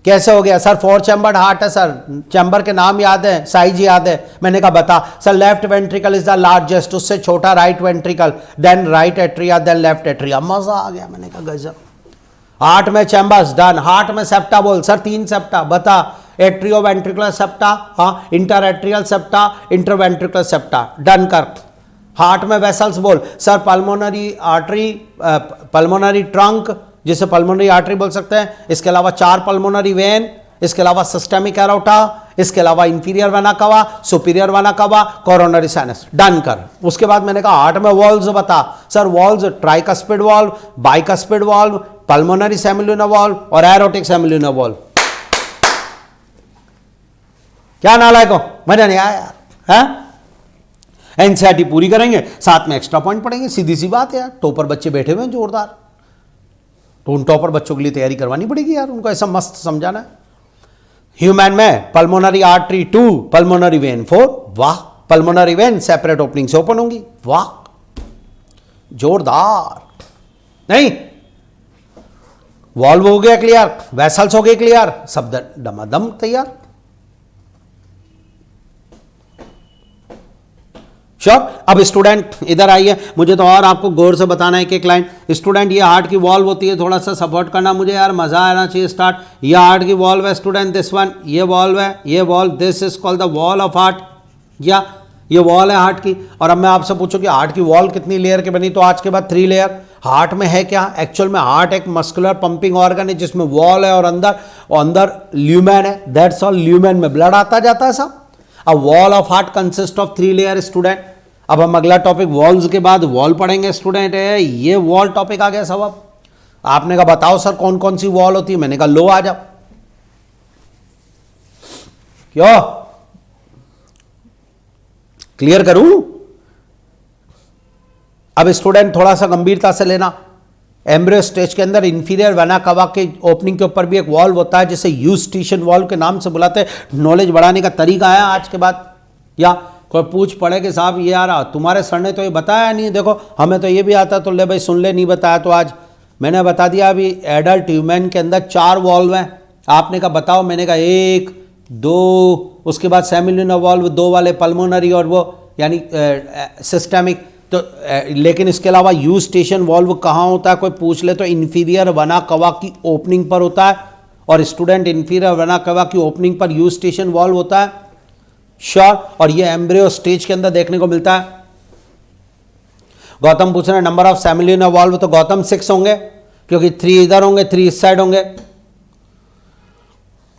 कैसे हो गया सर? 4 चैम्बर्ड हार्ट है सर, चैम्बर के नाम याद है, साइज याद है। मैंने कहा बता sir, left ventricle is the largest, उससे छोटा right ventricle, then right atria, then left atria. मजा आ गया। मैंने कहा गजब। हार्ट में चैम्बर्स, डन। हार्ट में सेप्टा बोल सर, 3 सेप्टा बता। एट्रियो वेंट्रिकुलर सेप्टा, हाँ, interatrial septa, interventricular septa, done कर। हार्ट में वेसल्स बोल sir, pulmonary artery, pulmonary trunk जिसे पल्मोनरी आर्टरी बोल सकते हैं, इसके अलावा 4 पल्मोनरी वेन, इसके अलावा सिस्टेमिक एरोटा, इसके अलावा इंफीरियर वेना कवा, सुपीरियर वेना कवा, कोरोनरी साइनस, डन कर। उसके बाद मैंने कहा हार्ट में वॉल्व्स बता sir. Valves tricuspid valve, bicuspid valve, pulmonary semilunar valve और एरोटिक सेमिल्यूनर वॉल्व। क्या नालायक हो, मजा नहीं आया यार? है एनसीईआरटी पूरी करेंगे, साथ में एक्स्ट्रा पॉइंट पढ़ेंगे, सीधी सी बात है यार। टॉपर बच्चे बैठे हुए हैं जोरदार, तो उन टॉपर बच्चों के लिए तैयारी करवानी पड़ेगी यार, उनको ऐसा मस्त समझाना है। ह्यूमन में पल्मोनरी आर्टरी 2, पल्मोनरी वेन 4, वाह। पल्मोनरी वेन सेपरेट ओपनिंग से ओपन होंगी, वाह जोरदार। नहीं, वॉल्व हो गया क्लियर, वेसल्स हो गए क्लियर, सब दमादम तैयार। श्योर। अब स्टूडेंट इधर आइए, मुझे तो और आपको गौर से बताना है एक लाइन। स्टूडेंट ये हार्ट की वॉल्व होती है, थोड़ा सा सपोर्ट करना मुझे यार, मजा आना चाहिए। स्टार्ट। ये हार्ट की वॉल्व है स्टूडेंट, दिस वन, ये वॉल्व है, ये valve, this is called the wall of heart. या ये वॉल है हार्ट की। और अब मैं आपसे पूछूं कि हार्ट की वॉल कितनी लेयर की बनी, तो आज के बाद 3 लेयर। हार्ट में है क्या? एक्चुअल में हार्ट एक मस्कुलर पंपिंग ऑर्गन है जिसमें वॉल है और अंदर ल्यूमेन है, दैट्स ऑल। ल्यूमेन में ब्लड आता जाता है सब। A wall of heart consist of 3 layer student. अब हम अगला टॉपिक वॉल्व्स के बाद वॉल पढ़ेंगे स्टूडेंट। ये वॉल टॉपिक आ गया सब। अब आपने कहा बताओ सर कौन कौन सी वॉल होती है, मैंने कहा लो आ जाओ। क्यों क्लियर करूं? अब स्टूडेंट थोड़ा सा गंभीरता से लेना। एम्ब्रियो स्टेज के अंदर इंफीरियर वेना कवा के ओपनिंग के ऊपर भी एक वॉल्व होता है जिसे यूस्टिशियन वॉल्व के नाम से बुलाते हैं। नॉलेज बढ़ाने का तरीका है आज के बाद। या कोई पूछ पड़े कि साहब ये यार तुम्हारे सर ने तो ये बताया नहीं, देखो हमें तो ये भी आता, तो ले भाई सुन ले, नहीं बताया तो आज मैंने बता दिया। अभी एडल्ट ह्यूमन के अंदर 4 वॉल्व हैं। आपने कहा बताओ, मैंने कहा 1 2, उसके बाद सेमिल्यूनर वॉल्व 2 वाले, पल्मोनरी और वो यानी सिस्टेमिक। तो लेकिन इसके अलावा यूस्टेशन वॉल्व कहाँ होता है, कोई पूछ ले तो इंफीरियर वेना कवा की ओपनिंग पर होता है। और स्टूडेंट इंफीरियर वेना कवा की ओपनिंग पर यूस्टेशन वॉल्व होता है, श्योर। और ये एम्ब्रियो स्टेज के अंदर देखने को मिलता है। गौतम पूछ रहे हैं नंबर ऑफ सेमिल्यूनर वॉल्व, तो गौतम 6 होंगे क्योंकि 3 इधर होंगे, 3 इस साइड होंगे।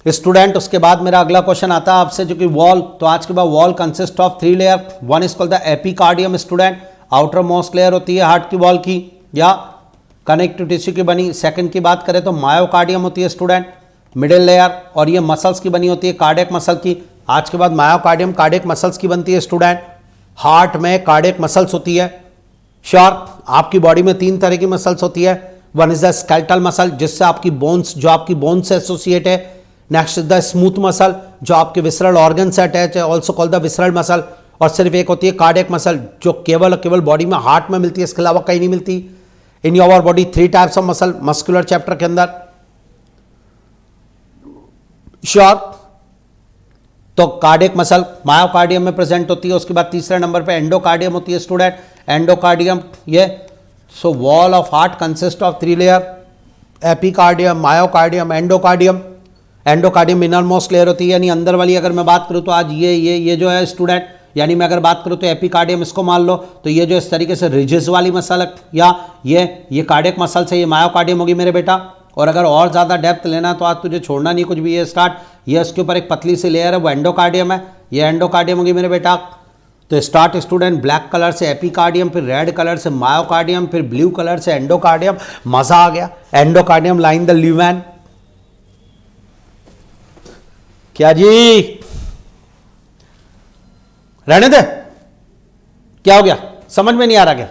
स्टूडेंट उसके बाद मेरा अगला क्वेश्चन आता है आपसे जो कि वॉल, तो आज के बाद wall consist of 3 layer, one is called the epicardium student, outer most layer होती है हार्ट की वॉल की या कनेक्टिव टिश्यू की बनी। सेकंड की बात करें तो मायोकार्डियम होती है स्टूडेंट, मिडिल लेयर, और ये मसल्स की बनी होती है कार्डियक मसल की। आज के बाद मायोकार्डियम कार्डियक मसल्स की बनती है स्टूडेंट। हार्ट में कार्डियक मसल्स होती है। श्योर, आपकी बॉडी में 3 तरह की मसल्स होती है। One is the skeletal muscle जिससे आपकी बोन्स, जो आपकी बोन्स से एसोसिएट है। Next is the smooth muscle जो आपके विसरल ऑर्गन से अटैच है, also called the visceral muscle. और सिर्फ एक होती है कार्डियक मसल जो केवल बॉडी में हार्ट में मिलती है, इसके अलावा कहीं नहीं मिलती। In your body 3 types of muscle muscular chapter के अंदर। श्योर, तो कार्डियक मसल मायोकार्डियम में प्रेजेंट होती है। उसके बाद तीसरे नंबर पे एंडोकार्डियम होती है स्टूडेंट, एंडोकार्डियम ये। So wall of heart consist of 3 layer, epicardium, myocardium, endocardium. Endocardium innermost layer होती है, यानी अंदर वाली। अगर मैं बात करूं तो आज ये जो है स्टूडेंट, यानी मैं अगर बात करूं तो एपिकार्डियम इसको मान लो, तो ये जो इस तरीके से रिजिस वाली मसल है या ये कार्डियक मसल से ये मायोकार्डियम होगी मेरे बेटा। और अगर और ज़्यादा डेप्थ लेना तो आज तुझे छोड़ना नहीं कुछ भी। ये स्टार्ट, ये इसके ऊपर एक पतली सी लेयर है वो एंडोकार्डियम है, ये एंडोकार्डियम होगी मेरे बेटा। तो स्टार्ट स्टूडेंट ब्लैक कलर से एपिकार्डियम, फिर रेड कलर से मायोकार्डियम, फिर ब्लू कलर से एंडोकार्डियम। मजा आ गया। Endocardium line the lumen. क्या जी, रहने दे, क्या हो गया, समझ में नहीं आ रहा क्या?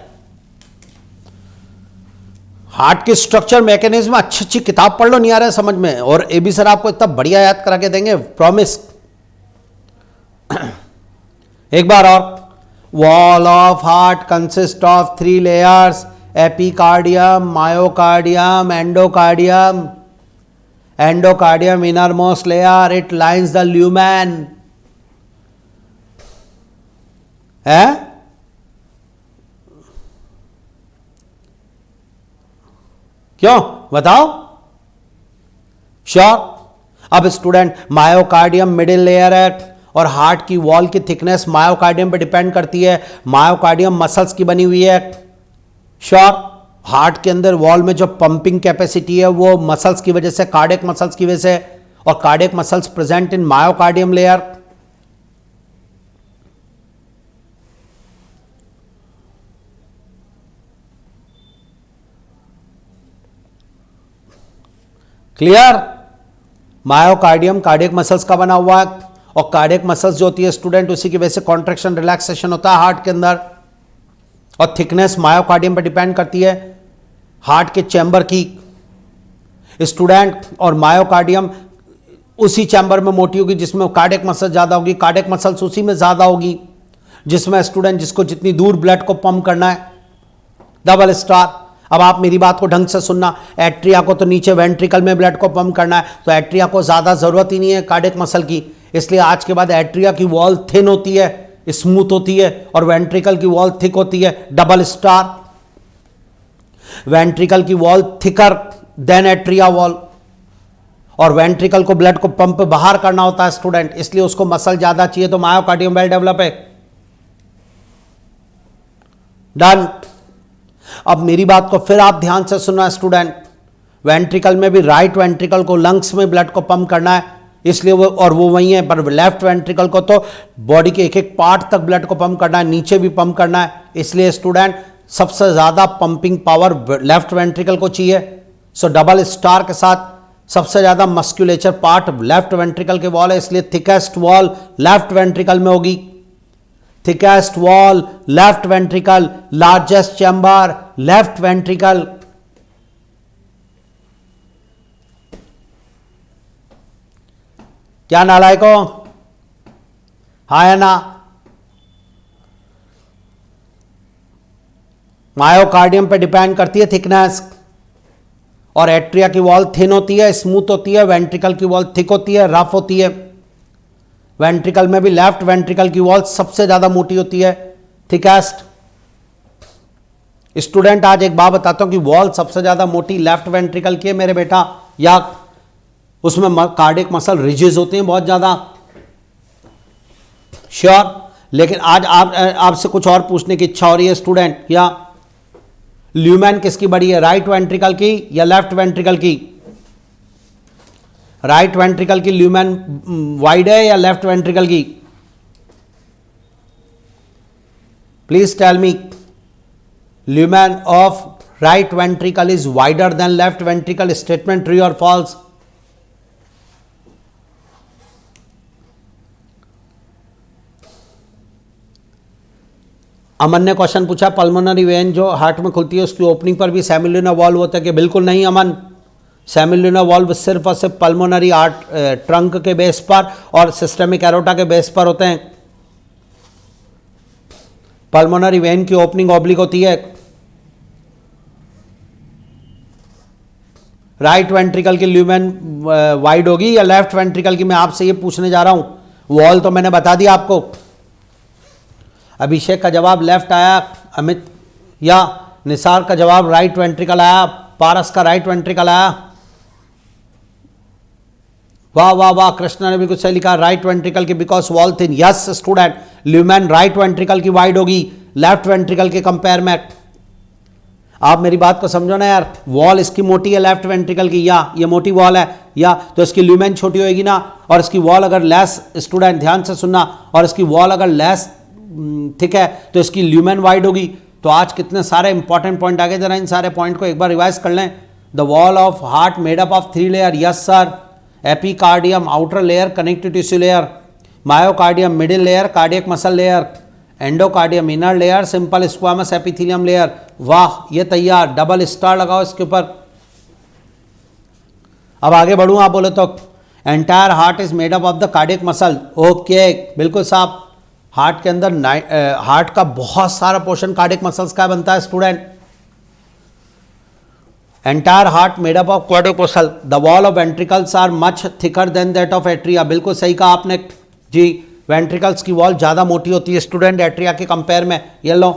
हार्ट की स्ट्रक्चर मैकेनिज्म अच्छी अच्छी किताब पढ़ लो, नहीं आ रहा है समझ में। और ए बी सर आपको इतना बढ़िया याद करा के देंगे, प्रॉमिस। एक बार और, wall of heart consist of 3 layers, epicardium, myocardium, endocardium. Endocardium innermost layer, it lines the lumen. है? क्यों बताओ? श्योर। अब स्टूडेंट मायोकार्डियम मिडिल लेयर है और हार्ट की वॉल की थिकनेस मायोकार्डियम पे डिपेंड करती है। मायोकार्डियम मसल्स की बनी हुई है। श्योर, हार्ट के अंदर वॉल में जो पंपिंग कैपेसिटी है वो मसल्स की वजह से, कार्डियक मसल्स की वजह से, और cardiac muscles present in myocardium layer. Clear? Myocardium cardiac muscles का बना हुआ है और कार्डियक मसल्स जो होती है स्टूडेंट उसी की वजह से कॉन्ट्रैक्शन रिलैक्सेशन होता है हार्ट के अंदर। और थिकनेस मायोकार्डियम पर डिपेंड करती है हार्ट के चैम्बर की स्टूडेंट। और मायोकार्डियम उसी चैम्बर में मोटी होगी जिसमें कार्डियक मसल ज्यादा होगी, कार्डियक मसल्स उसी में ज्यादा होगी जिसमें स्टूडेंट जिसको जितनी दूर ब्लड को पंप करना है। Double star. अब आप मेरी बात को ढंग से सुनना, एट्रिया को तो नीचे वेंट्रिकल में ब्लड को पंप करना है, तो एट्रिया को ज्यादा जरूरत ही नहीं है कार्डियक मसल की। इसलिए आज के बाद एट्रिया की वॉल थिन होती है, स्मूथ होती है, और वेंट्रिकल की वॉल थिक होती है। Double star. वेंट्रिकल की wall thicker than atria wall, और वेंट्रिकल को ब्लड को पंप बाहर करना होता है स्टूडेंट, इसलिए उसको मसल ज्यादा चाहिए, तो मायोकार्डियम वेल डेवलप है। डन। अब मेरी बात को फिर आप ध्यान से सुनना स्टूडेंट। वेंट्रिकल में भी राइट वेंट्रिकल को लंग्स में ब्लड को पंप करना है, इसलिए वो वही है, पर लेफ्ट वेंट्रिकल को तो बॉडी के एक एक पार्ट तक ब्लड को पंप करना है, नीचे भी पंप करना है। इसलिए स्टूडेंट सबसे ज्यादा पंपिंग पावर लेफ्ट वेंट्रिकल को चाहिए। सो डबल स्टार के साथ सबसे ज्यादा मस्कुलेचर पार्ट लेफ्ट वेंट्रिकल के वॉल है, इसलिए थिकेस्ट वॉल लेफ्ट वेंट्रिकल में होगी। Thickest wall left ventricle, largest chamber left ventricle. क्या नालायको, हाँ या ना? मायोकार्डियम पे डिपेंड करती है थिकनेस, और एट्रिया की वॉल थिन होती है, स्मूथ होती है, वेंट्रिकल की वॉल थिक होती है, रफ होती है। वेंट्रिकल में भी लेफ्ट वेंट्रिकल की वॉल सबसे ज्यादा मोटी होती है, थिकेस्ट। स्टूडेंट आज एक बात बताता हूं कि वॉल सबसे ज्यादा मोटी लेफ्ट वेंट्रिकल की है मेरे बेटा, या उसमें कार्डियक मसल रिजिज होते हैं बहुत ज्यादा। श्योर। लेकिन आज आपसे कुछ और पूछने की इच्छा हो रही है स्टूडेंट, या ल्यूमेन किसकी बड़ी है, राइट वेंट्रिकल की या लेफ्ट वेंट्रिकल की? राइट वेंट्रिकल की ल्यूमेन वाइड है या लेफ्ट वेंट्रिकल की? Please tell me. Lumen of right ventricle is wider than left ventricle. Statement true और फॉल्स? अमन ने क्वेश्चन पूछा पल्मोनरी वेन जो हार्ट में खुलती है उसकी ओपनिंग पर भी सेमिल्यूनर वॉल्व होता है कि? बिल्कुल नहीं अमन. सेमिल्यूनर वॉल्व सिर्फ और सिर्फ पल्मोनरी आर्ट ट्रंक के बेस पर और सिस्टेमिक एरोटा के बेस पर होते हैं. पल्मोनरी वेन की ओपनिंग ऑब्लिक होती है. राइट वेंट्रिकल की ल्यूमेन वाइड होगी या लेफ्ट वेंट्रिकल की? मैं आपसे ये पूछने जा रहा हूं. वॉल तो मैंने बता दिया आपको. अभिषेक का जवाब लेफ्ट आया, अमित या निसार का जवाब राइट वेंट्रिकल आया, पारस का राइट वेंट्रिकल आया. वाह वाह वाह. कृष्णा ने भी कुछ सही लिखा राइट वेंट्रिकल की because wall thin. Yes student, lumen right ventricle की वाइड होगी लेफ्ट वेंट्रिकल के कंपेयर में. आप मेरी बात को समझो ना यार. वॉल इसकी मोटी है लेफ्ट वेंट्रिकल की, या ये मोटी वॉल है या, तो इसकी ल्यूमेन छोटी होगी ना. और इसकी वॉल अगर लेस, स्टूडेंट ध्यान से सुनना, और इसकी वॉल अगर लेस ठीक है तो इसकी ल्यूमेन वाइड होगी. तो आज कितने सारे इंपॉर्टेंट पॉइंट आ गए, जरा इन सारे पॉइंट को एक बार रिवाइज कर लें. The wall of heart made up of 3 layer. Yes sir. Epicardium outer layer, connective tissue layer. Myocardium middle layer, cardiac muscle layer. Endocardium inner layer, simple squamous epithelium layer. वाह ये तैयार. Double star लगाओ इसके ऊपर. अब आगे बढ़ूं, आप बोले तो entire heart is made up of the cardiac muscle. Okay बिल्कुल साहब. हार्ट के अंदर हार्ट का बहुत सारा पोर्शन कार्डियक मसल्स का बनता है student. Entire heart made up of cardiac muscle. The wall of ventricles are much thicker than that of atria. बिल्कुल सही कहा आपने जी. वेंट्रिकल्स की वॉल ज़्यादा मोटी होती है स्टूडेंट एट्रिया के कंपेयर में. ये लो,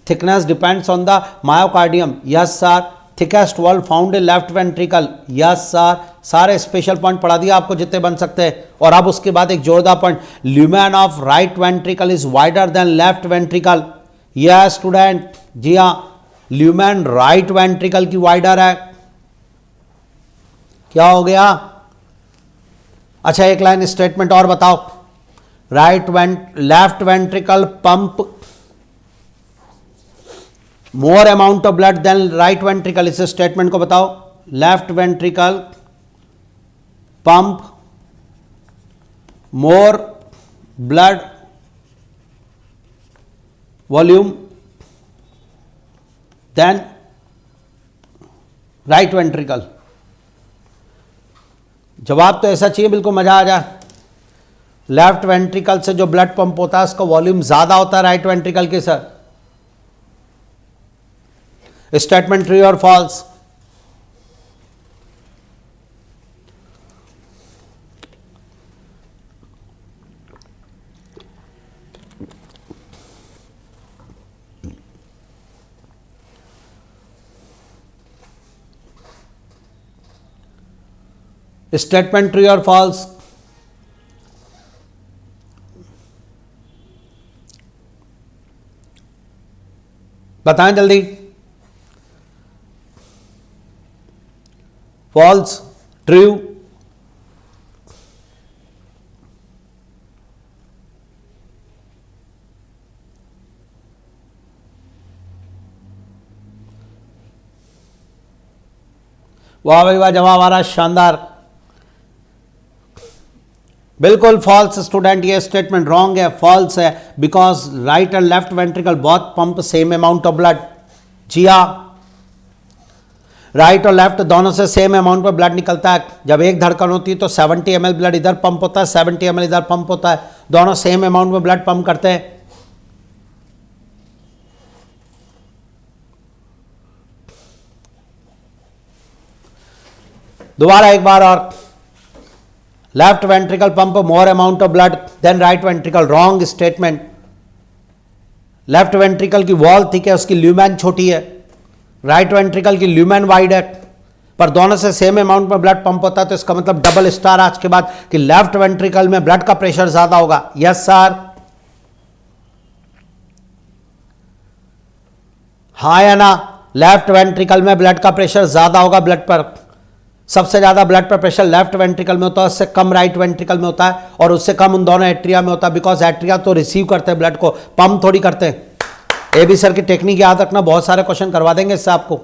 thickness depends on the myocardium. Yes sir. Thickest wall found in left ventricle. Yes sir. सारे स्पेशल पॉइंट पढ़ा दिया आपको जितने बन सकते हैं. और अब उसके बाद एक जोरदार point, lumen of right ventricle is wider than left ventricle. यह स्टूडेंट जी हाँ, ल्यूमेन राइट वेंट्रिकल की वाइडर है. क्या हो गया? अच्छा एक लाइन स्टेटमेंट और बताओ. Left ventricle pump more amount of blood than right ventricle. इस स्टेटमेंट को बताओ. Left ventricle pump more blood volume than right ventricle. जवाब तो ऐसा चाहिए बिल्कुल मजा आ जाए. लेफ्ट वेंट्रिकल से जो ब्लड पंप होता है उसका वॉल्यूम ज्यादा होता है राइट वेंट्रिकल के. सर स्टेटमेंट ट्रू और फॉल्स? स्टेटमेंट ट्रू और फॉल्स? बताएं जल्दी. False, true? वाह भाई वाह, जवाब आ रहा है शानदार. बिल्कुल फॉल्स स्टूडेंट. ये स्टेटमेंट रॉन्ग है, फॉल्स है. Because right and left ventricle both pump same amount of blood. जी हाँ, राइट और लेफ्ट दोनों से सेम अमाउंट में ब्लड निकलता है. जब एक धड़कन होती है तो 70 ml ब्लड इधर पंप होता है, 70 ml इधर पंप होता है. दोनों सेम अमाउंट में ब्लड पंप करते हैं. दोबारा एक बार और. Left ventricle pump more amount of blood than right ventricle. Wrong statement. Left ventricle की वॉल थिक है, उसकी ल्यूमेन छोटी है. राइट वेंट्रिकल की ल्यूमेन वाइड है, पर दोनों से सेम अमाउंट में ब्लड पंप होता है. तो इसका मतलब डबल स्टार आज के बाद कि लेफ्ट वेंट्रिकल में ब्लड का प्रेशर ज्यादा होगा. Yes sir. हाँ या ना? लेफ्ट वेंट्रिकल में ब्लड का प्रेशर ज्यादा होगा ब्लड पर. सबसे ज्यादा ब्लड प्रेशर लेफ्ट वेंट्रिकल में होता है, उससे कम राइट वेंट्रिकल में होता है, और उससे कम उन दोनों एट्रिया में होता है, बिकॉज एट्रिया तो रिसीव करते हैं ब्लड को, पंप थोड़ी करते हैं। एबी सर की टेक्निक याद रखना, बहुत सारे क्वेश्चन करवा देंगे इससे आपको।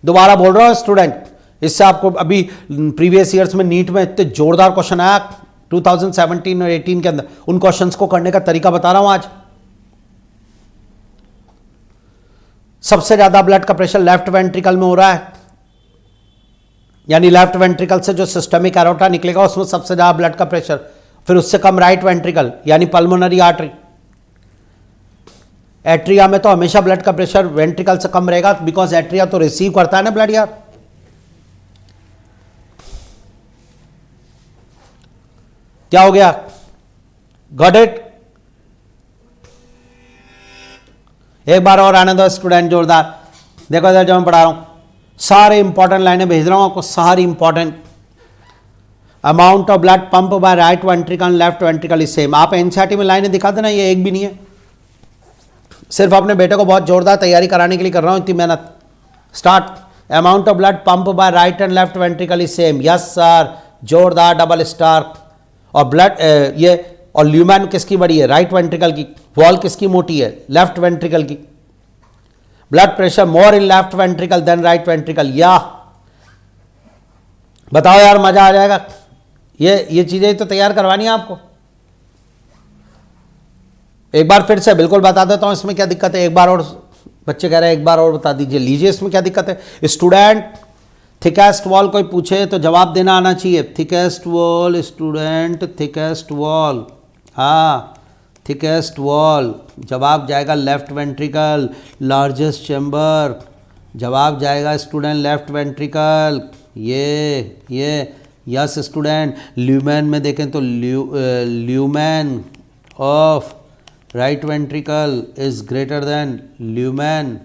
दोबारा बोल रहा हूं स्टूडेंट, इससे आपको अभी प्रीवियस ईयर्स में नीट में इतने जोरदार क्वेश्चन आया 2017 और 18 के अंदर, उन क्वेश्चंस को करने का तरीका बता रहा हूं आज। सबसे ज्यादा ब्लड का प्रेशर लेफ्ट वेंट्रिकल में हो रहा है, यानी लेफ्ट वेंट्रिकल से जो सिस्टमिक एरोटा निकलेगा उसमें सबसे ज्यादा ब्लड का प्रेशर, फिर उससे कम राइट वेंट्रिकल यानी पल्मोनरी आर्टरी। एट्रिया में तो हमेशा ब्लड का प्रेशर वेंट्रिकल से कम रहेगा, बिकॉज एट्रिया तो रिसीव करता है ना ब्लड यार। क्या हो गया? Got it? एक बार और आने दो स्टूडेंट, जोरदार। देखो इधर जो मैं पढ़ा रहा हूं, सारे इंपॉर्टेंट लाइनें भेज रहा हूं आपको, सारी important. Amount of blood pump by right ventricle left ventricle is same. आप एनसीईआरटी में लाइनें दिखा देना, ये एक भी नहीं है, सिर्फ अपने बेटे को बहुत जोरदार तैयारी कराने के लिए कर रहा हूं इतनी मेहनत। Start. Amount of blood pump by right and left ventricle is same. Yes sir, जोरदार डबल स्टार। और ब्लड ये और ल्यूमैन किसकी बड़ी है? राइट वेंट्रिकल की। वॉल किसकी मोटी है? लेफ्ट वेंट्रिकल की। Blood pressure more in left ventricle then right ventricle. या बताओ यार, मजा आ जाएगा। ये चीजें तो तैयार करवानी है आपको। एक बार फिर से बिल्कुल बता देता हूं इसमें क्या दिक्कत है। एक बार और, बच्चे कह रहे हैं एक बार और बता दीजिए। लीजिए इसमें क्या दिक्कत है। स्टूडेंट, थिकेस्ट वॉल कोई पूछे तो जवाब देना आना चाहिए। Thickest wall student, thickest wall, हाँ थिकेस्ट वॉल। जवाब जाएगा लेफ्ट वेंट्रिकल। लार्जेस्ट चैम्बर, जवाब जाएगा स्टूडेंट लेफ्ट वेंट्रिकल। ये यस स्टूडेंट। ल्यूमेन में देखें तो lumen of right ventricle is greater than lumen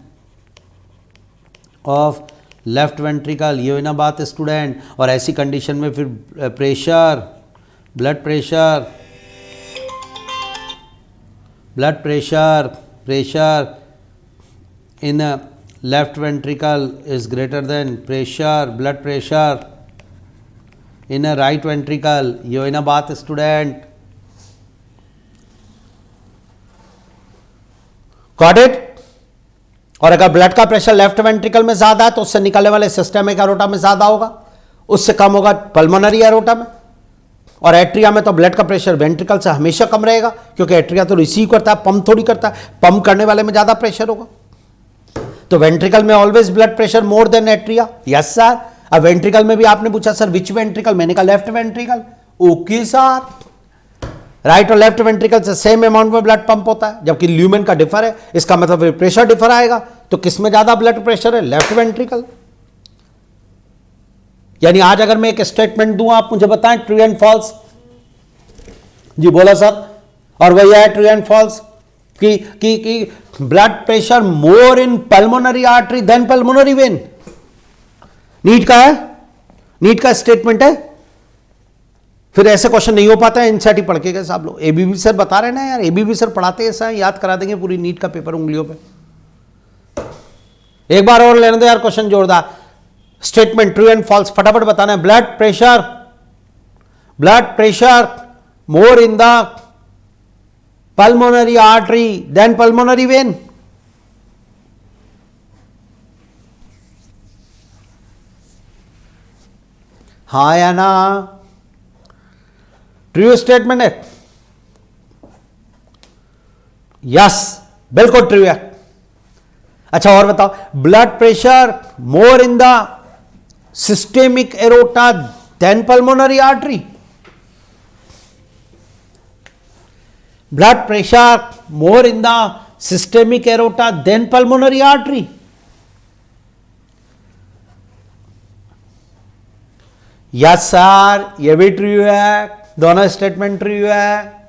of left ventricle. ये हुई ना बात स्टूडेंट। और ऐसी कंडीशन में फिर pressure, blood pressure in left ventricle is greater than blood pressure in right ventricle. ये हुई ना बात स्टूडेंट। Got it? और अगर ब्लड का प्रेशर लेफ्ट वेंट्रिकल में ज्यादा है तो उससे निकलने वाले सिस्टमिक एरोटा में ज्यादा होगा, उससे कम होगा पल्मोनरी एरोटा में। और एट्रिया में तो ब्लड का प्रेशर वेंट्रिकल से हमेशा कम रहेगा, क्योंकि एट्रिया तो रिसीव करता है, पंप थोड़ी करता है। पंप करने वाले में ज्यादा प्रेशर होगा। तो वेंट्रिकल में always blood pressure more than atria. Yes sir. अब वेंट्रिकल में भी आपने पूछा सर विच वेंट्रिकल, मैंने कहा left ventricle. Okay sir. Right और लेफ्ट वेंट्रिकल से सेम अमाउंट में ब्लड पंप होता है, जबकि ल्यूमेन का डिफर है। इसका मतलब प्रेशर डिफर आएगा। तो किसमें ज्यादा ब्लड प्रेशर है? Left ventricle. यानी आज अगर मैं एक स्टेटमेंट दूं, आप मुझे बताएं ट्रू एंड फॉल्स। जी बोला सर। और वही है ट्रू एंड फॉल्स कि blood pressure more in pulmonary artery then pulmonary vein. NEET का है, नीट का स्टेटमेंट है। फिर ऐसे क्वेश्चन नहीं हो पाता है एनसीईआरटी पढ़ के। कैसे आप लोग एबीबी सर बता रहे ना यार, एबीबी सर पढ़ाते हैं ऐसा, याद करा देंगे पूरी नीट का पेपर उंगलियों पे। एक बार और लेने दो यार क्वेश्चन जोरदार। स्टेटमेंट ट्रू एंड फॉल्स फटाफट बताना है। Blood pressure more in the pulmonary artery then pulmonary vein. हाँ या ना? ट्रू स्टेटमेंट है। यस, बिल्कुल ट्रू है। अच्छा और बताओ, blood pressure more in the systemic aorta than pulmonary artery. Blood pressure more in the systemic aorta than pulmonary artery. Yes sir, ये भी ट्रू है। दोनों स्टेटमेंट ट्रू है।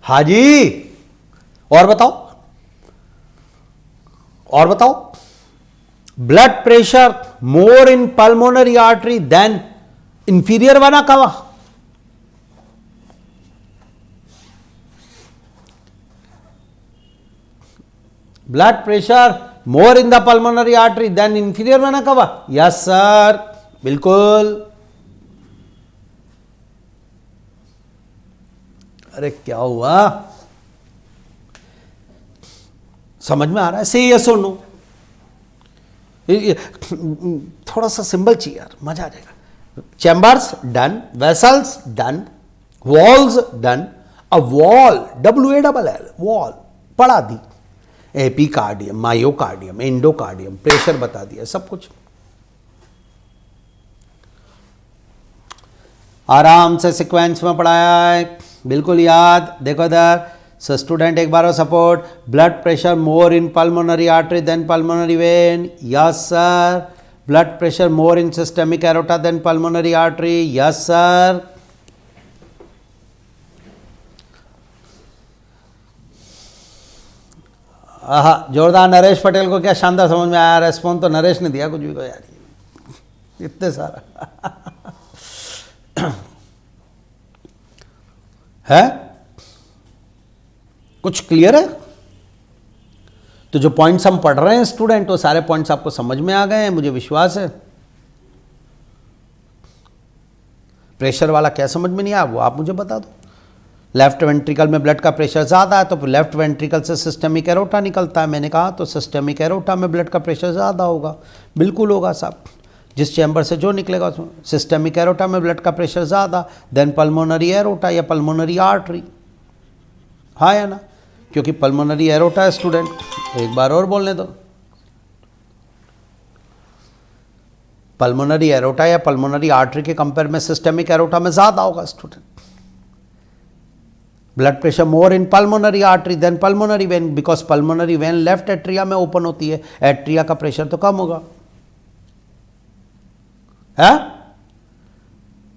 हाँ जी। और बताओ blood pressure more in pulmonary artery than inferior वाला cava. Blood pressure more in the pulmonary artery than inferior vena cava? Yes sir, बिल्कुल। अरे क्या हुआ, समझ में आ रहा है? से यस और नो, थोड़ा सा सिंबल चाहिए यार, मजा आ जाएगा। Chambers done, vessels done, walls done. A wall, WALL, wall पढ़ा दी, एपीकार्डियम, मायोकार्डियम, एंडोकार्डियम, प्रेशर बता दिया, सब कुछ आराम से सीक्वेंस में पढ़ाया है, बिल्कुल याद। देखो इधर, सो स्टूडेंट एक बार support, blood pressure more in pulmonary artery then pulmonary vein? Yes sir. Blood pressure more in systemic aorta than pulmonary artery? Yes sir. आहा, जोरदार। नरेश पटेल को क्या शानदार समझ में आया। रेस्पॉन्स तो नरेश ने दिया कुछ भी को यार, इतने सारा है। कुछ क्लियर है? तो जो पॉइंट्स हम पढ़ रहे हैं स्टूडेंट, वो सारे पॉइंट्स आपको समझ में आ गए हैं, मुझे विश्वास है। प्रेशर वाला क्या समझ में नहीं आया वो आप मुझे बता दो। लेफ्ट वेंट्रिकल में ब्लड का प्रेशर ज़्यादा है तो फिर लेफ्ट वेंट्रिकल से सिस्टेमिक एरोटा निकलता है। मैंने कहा तो सिस्टेमिक एरोटा में ब्लड का प्रेशर ज़्यादा होगा, बिल्कुल होगा साहब। जिस चैम्बर से जो निकलेगा उसमें सिस्टेमिक एरोटा में ब्लड का प्रेशर ज़्यादा देन पल्मोनरी एरोटा या पल्मोनरी आर्टरी, हाँ या ना? क्योंकि पल्मोनरी एरोटा है स्टूडेंट, एक बार और बोलने दो, पल्मोनरी एरोटा या पल्मोनरी आर्टरी के कंपेयर में सिस्टेमिक एरोटा में ज़्यादा होगा student. Blood pressure more in pulmonary artery then pulmonary vein, because pulmonary vein left atria में ओपन होती है, एट्रिया का प्रेशर तो कम होगा। है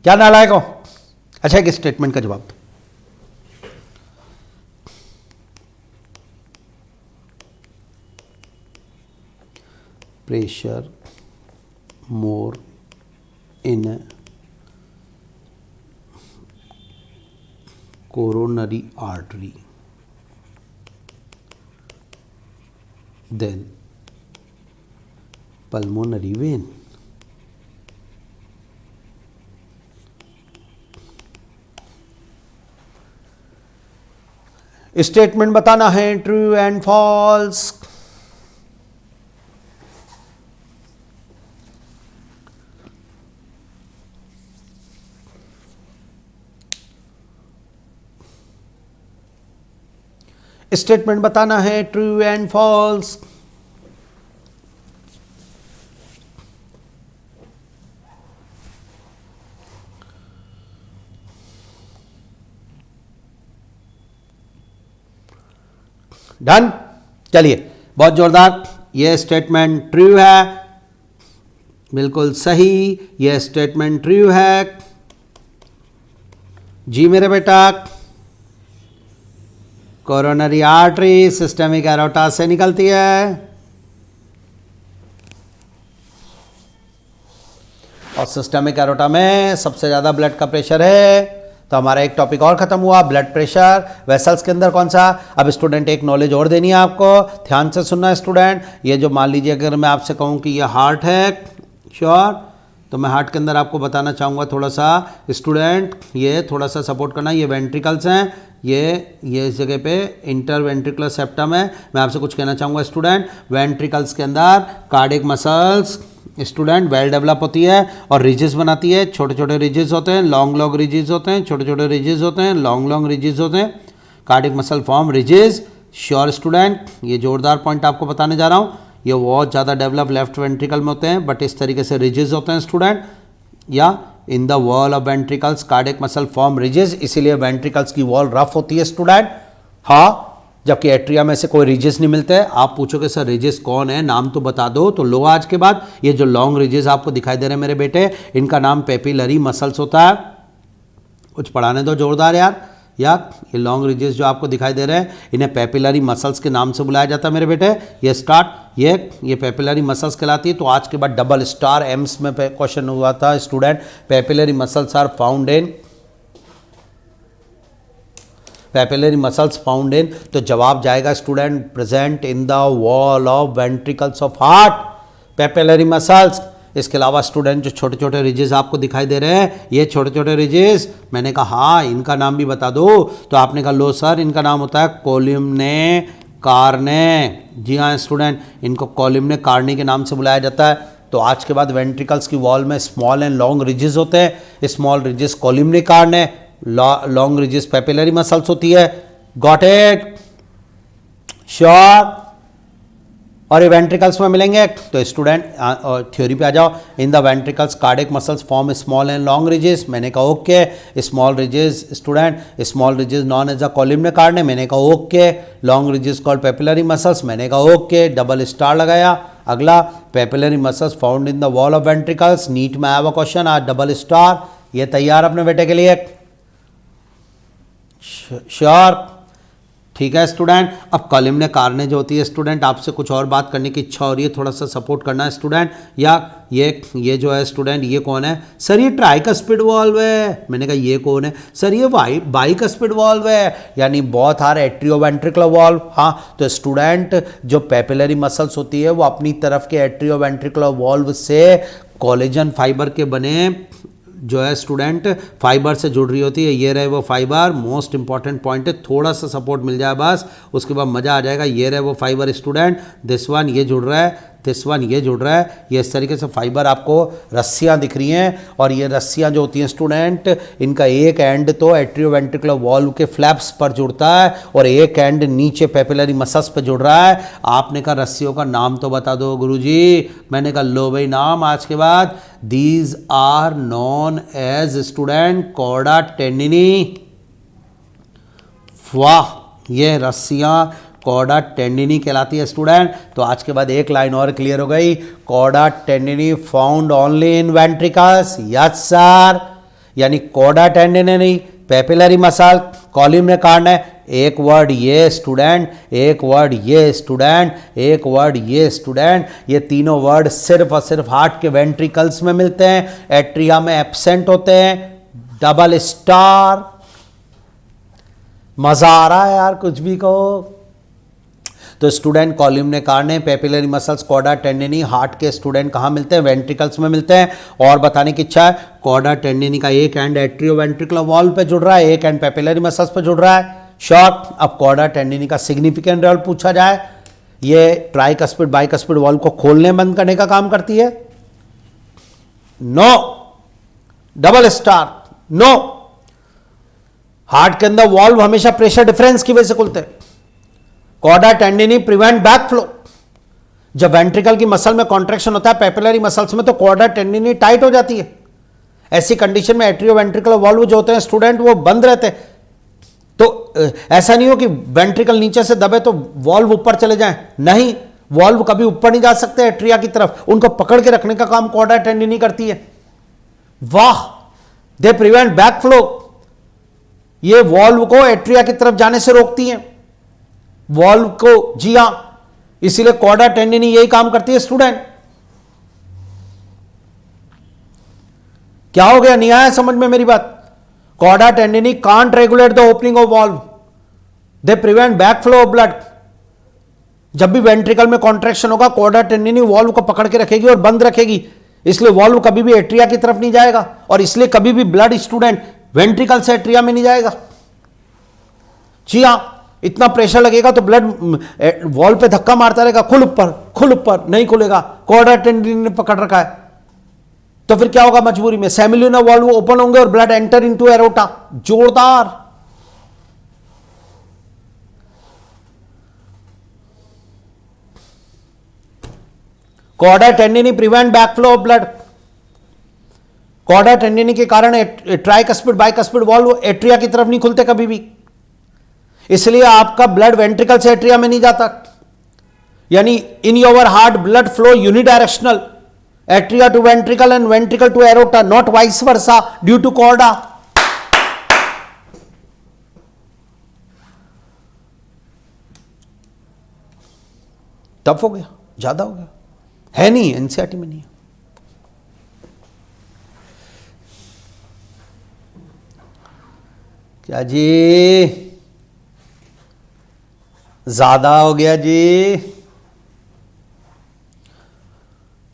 क्या नालायक हो? अच्छा, एक स्टेटमेंट का जवाब दो। Pressure more in coronary artery then pulmonary vein. Statement बताना है, ट्रू एंड फॉल्स। स्टेटमेंट बताना है, ट्रू एंड फॉल्स। डन। चलिए, बहुत जोरदार। यह स्टेटमेंट ट्रू है, बिल्कुल सही, यह स्टेटमेंट ट्रू है जी मेरे बेटा। कोरोनरी आर्टरी सिस्टेमिक एरोटा से निकलती है और सिस्टेमिक एरोटा में सबसे ज़्यादा ब्लड का प्रेशर है। तो हमारा एक टॉपिक और खत्म हुआ, ब्लड प्रेशर। वेसल्स के अंदर कौन सा? अब स्टूडेंट एक नॉलेज और देनी है आपको, ध्यान से सुनना है स्टूडेंट। ये जो मान लीजिए अगर मैं आपसे कहूँ कि ये हार्ट है, श्योर, तो मैं हार्ट के अंदर आपको बताना चाहूँगा थोड़ा सा स्टूडेंट, ये थोड़ा सा सपोर्ट करना। ये वेंट्रिकल्स हैं, ये इस जगह पे इंटर वेंट्रिकुलर सेप्टम है। मैं आपसे कुछ कहना चाहूँगा स्टूडेंट, वेंट्रिकल्स के अंदर cardiac muscles student well develop होती है और रिजेस बनाती है। छोटे छोटे रिजेस होते हैं, लॉन्ग रिजेस होते हैं, छोटे छोटे रिजेस होते हैं, लॉन्ग रिजेस होते हैं। Cardiac muscle form ridges, sure student. ये जोरदार पॉइंट आपको बताने जा रहा हूँ। ये बहुत ज़्यादा डेवलप लेफ्ट वेंट्रिकल में होते हैं, बट इस तरीके से रिजेस होते हैं स्टूडेंट। या इन the wall of ventricles cardiac muscle form ridges, इसीलिए वेंट्रिकल्स की वॉल रफ होती है स्टूडेंट। हाँ, जबकि एट्रिया में से कोई रिजेस नहीं मिलते। आप पूछोगे सर रिजेस कौन है, नाम तो बता दो। तो लो आज के बाद ये जो लॉन्ग रिजेस आपको दिखाई दे रहे हैं मेरे बेटे, इनका नाम पेपिलरी मसल्स होता है। कुछ पढ़ाने दो जोरदार यार। ये लॉन्ग रिजेस जो आपको दिखाई दे रहे हैं, इन्हें पेपिलरी मसल्स के नाम से बुलाया जाता है मेरे बेटे। ये स्टार्ट, ये पेपिलरी मसल्स कहलाती है। तो आज के बाद डबल स्टार एम्स में क्वेश्चन हुआ था student, papillary muscles are found in papillary muscles found in, तो जवाब जाएगा student present in the wall of ventricles of heart, papillary muscles. इसके अलावा स्टूडेंट जो छोटे छोटे रिजेस आपको दिखाई दे रहे हैं, ये छोटे छोटे रिजेस, मैंने कहा हाँ इनका नाम भी बता दो, तो आपने कहा लो सर इनका नाम होता है कोलिम्ने कार्ने। जी हाँ स्टूडेंट, इनको कोलिम्ने कार्ने के नाम से बुलाया जाता है। तो आज के बाद वेंट्रिकल्स की वॉल में स्मॉल एंड लॉन्ग रिजेस होते हैं, small ridges columnae carneae, long ridges papillary muscles होती है। Got it? श्योर? और ये वेंट्रिकल्स में मिलेंगे, तो स्टूडेंट थ्योरी पे आ जाओ। In the ventricles cardiac muscles form small and long ridges, मैंने कहा okay. Small ridges student, small ridges known as a columnae carneae, मैंने कहा okay. Long ridges called papillary muscles, मैंने कहा ओके, डबल स्टार लगाया। अगला, papillary muscles found in the wall of ventricles, NEET में आया हुआ क्वेश्चन, आज डबल स्टार। ये तैयार अपने बेटे के लिए? श्योर? ठीक है स्टूडेंट। अब कोलिम्ने कार्ने जो होती है स्टूडेंट, आपसे कुछ और बात करने की इच्छा हो रही है, थोड़ा सा सपोर्ट करना है स्टूडेंट। या ये जो है स्टूडेंट, ये कौन है सर? ये ट्राइकस्पिड वॉल्व है। मैंने कहा ये कौन है सर? ये बाइकस्पिड वॉल्व है, यानी बोथ आर एट्रियोवेंट्रिकुलर वॉल्व। हाँ, तो स्टूडेंट जो पेपिलरी मसल्स होती है वो अपनी तरफ के एट्रियोवेंट्रिकुलर वॉल्व से कोलेजन फाइबर के बने जो है स्टूडेंट फाइबर से जुड़ रही होती है। ये रहे वो फाइबर, मोस्ट इंपॉर्टेंट पॉइंट है, थोड़ा सा सपोर्ट मिल जाए बस, उसके बाद मजा आ जाएगा। ये रहे वो फाइबर स्टूडेंट, दिस वन ये जुड़ रहा है, दिस वन ये जुड़ रहा है। ये इस तरीके से फाइबर आपको रस्सियां दिख रही हैं, और ये रस्सियां जो होती हैं स्टूडेंट, इनका एक एंड तो एट्रियोवेंट्रिकुलर वॉल्व के फ्लैप्स पर जुड़ता है और एक एंड नीचे पेपिलरी मसल्स पर जुड़ रहा है। आपने कहा रस्सियों का नाम तो बता दो गुरुजी। मैंने कहा लो भाई नाम आज के बाद, these are known as student chordae tendineae. वाह, ये रस्सियां कॉर्डा टेंडिनी कहलाती है स्टूडेंट। तो आज के बाद एक लाइन और क्लियर हो गई, chordae tendineae found only in ventricles. Yes sir, यानी chordae tendineae, papillary muscle, columnae carneae, एक वर्ड ये स्टूडेंट, एक वर्ड ये स्टूडेंट, एक वर्ड ये स्टूडेंट। ये तीनों वर्ड सिर्फ और सिर्फ हार्ट के वेंट्रिकल्स में मिलते हैं, एट्रिया में एब्सेंट होते हैं। Double star. मजा आ रहा है यार, कुछ भी कहो। तो student columnae carneae, papillary muscles, chordae tendineae heart के स्टूडेंट कहाँ मिलते हैं? वेंट्रिकल्स में मिलते हैं। और बताने की इच्छा है, कॉर्डा टेंडिनी का एक एंड एट्रियोवेंट्रिकुलर वॉल्व पे जुड़ रहा है, एक एंड पेपिलरी मसल्स पे जुड़ रहा है। शॉर्ट। अब कॉर्डा टेंडिनी का सिग्निफिकेंट रोल पूछा जाए, ये ट्राइकस्पिड बाइकस्पिड वॉल्व को खोलने बंद करने का काम करती है? No. Double star, no. Heart के अंदर वॉल्व हमेशा प्रेशर डिफरेंस की वजह से खुलते हैं। Chordae tendineae prevent back flow. जब वेंट्रिकल की मसल में कॉन्ट्रैक्शन होता है पेपिलरी मसल्स में, तो कॉर्डा टेंडिनी टाइट हो जाती है। ऐसी कंडीशन में एट्रियोवेंट्रिकुलर वॉल्व जो होते हैं स्टूडेंट वो बंद रहते हैं। तो ऐसा नहीं हो कि वेंट्रिकल नीचे से दबे तो वॉल्व ऊपर चले जाएं, नहीं, वॉल्व कभी ऊपर नहीं जा सकते एट्रिया की तरफ, उनको पकड़ के रखने का काम कॉर्डा टेंडिनी करती है। वाह, दे प्रिवेंट बैक फ्लो। ये वॉल्व को एट्रिया की तरफ जाने से रोकती हैं, वॉल्व को। जी हां, इसीलिए कॉर्डा टेंडिनी यही काम करती है स्टूडेंट। क्या हो गया, नहीं आया समझ में मेरी बात? Chordae tendineae can't regulate the opening of valve, they prevent back flow of blood. जब भी वेंट्रिकल में कॉन्ट्रैक्शन होगा, कॉर्डा टेंडिनी वॉल्व को पकड़ के रखेगी और बंद रखेगी, इसलिए वॉल्व कभी भी एट्रिया की तरफ नहीं जाएगा, और इसलिए कभी भी ब्लड स्टूडेंट वेंट्रिकल से एट्रिया में नहीं जाएगा। जी हां, इतना प्रेशर लगेगा तो ब्लड वॉल पे धक्का मारता रहेगा, खुल ऊपर, नहीं खुलेगा, कॉर्डा टेंडिनी ने पकड़ रखा है। तो फिर क्या होगा मजबूरी में? सेमिल्यूनर वॉल्व ओपन होंगे और ब्लड एंटर इनटू एरोटा। जोरदार। Chordae tendineae prevent back flow of blood. Chordae tendineae के कारण ट्राइकस्पिड बाइकस्पिड वॉल्व एट्रिया की तरफ नहीं खुलते कभी भी, इसलिए आपका ब्लड वेंट्रिकल से एट्रिया में नहीं जाता। यानी in your heart blood flow unidirectional, atria to ventricle and ventricle to aorta, not vice versa due to chorda. Tough हो गया, ज्यादा हो गया, है नहीं, एनसीईआरटी में नहीं है। क्या जी? ज्यादा हो गया जी।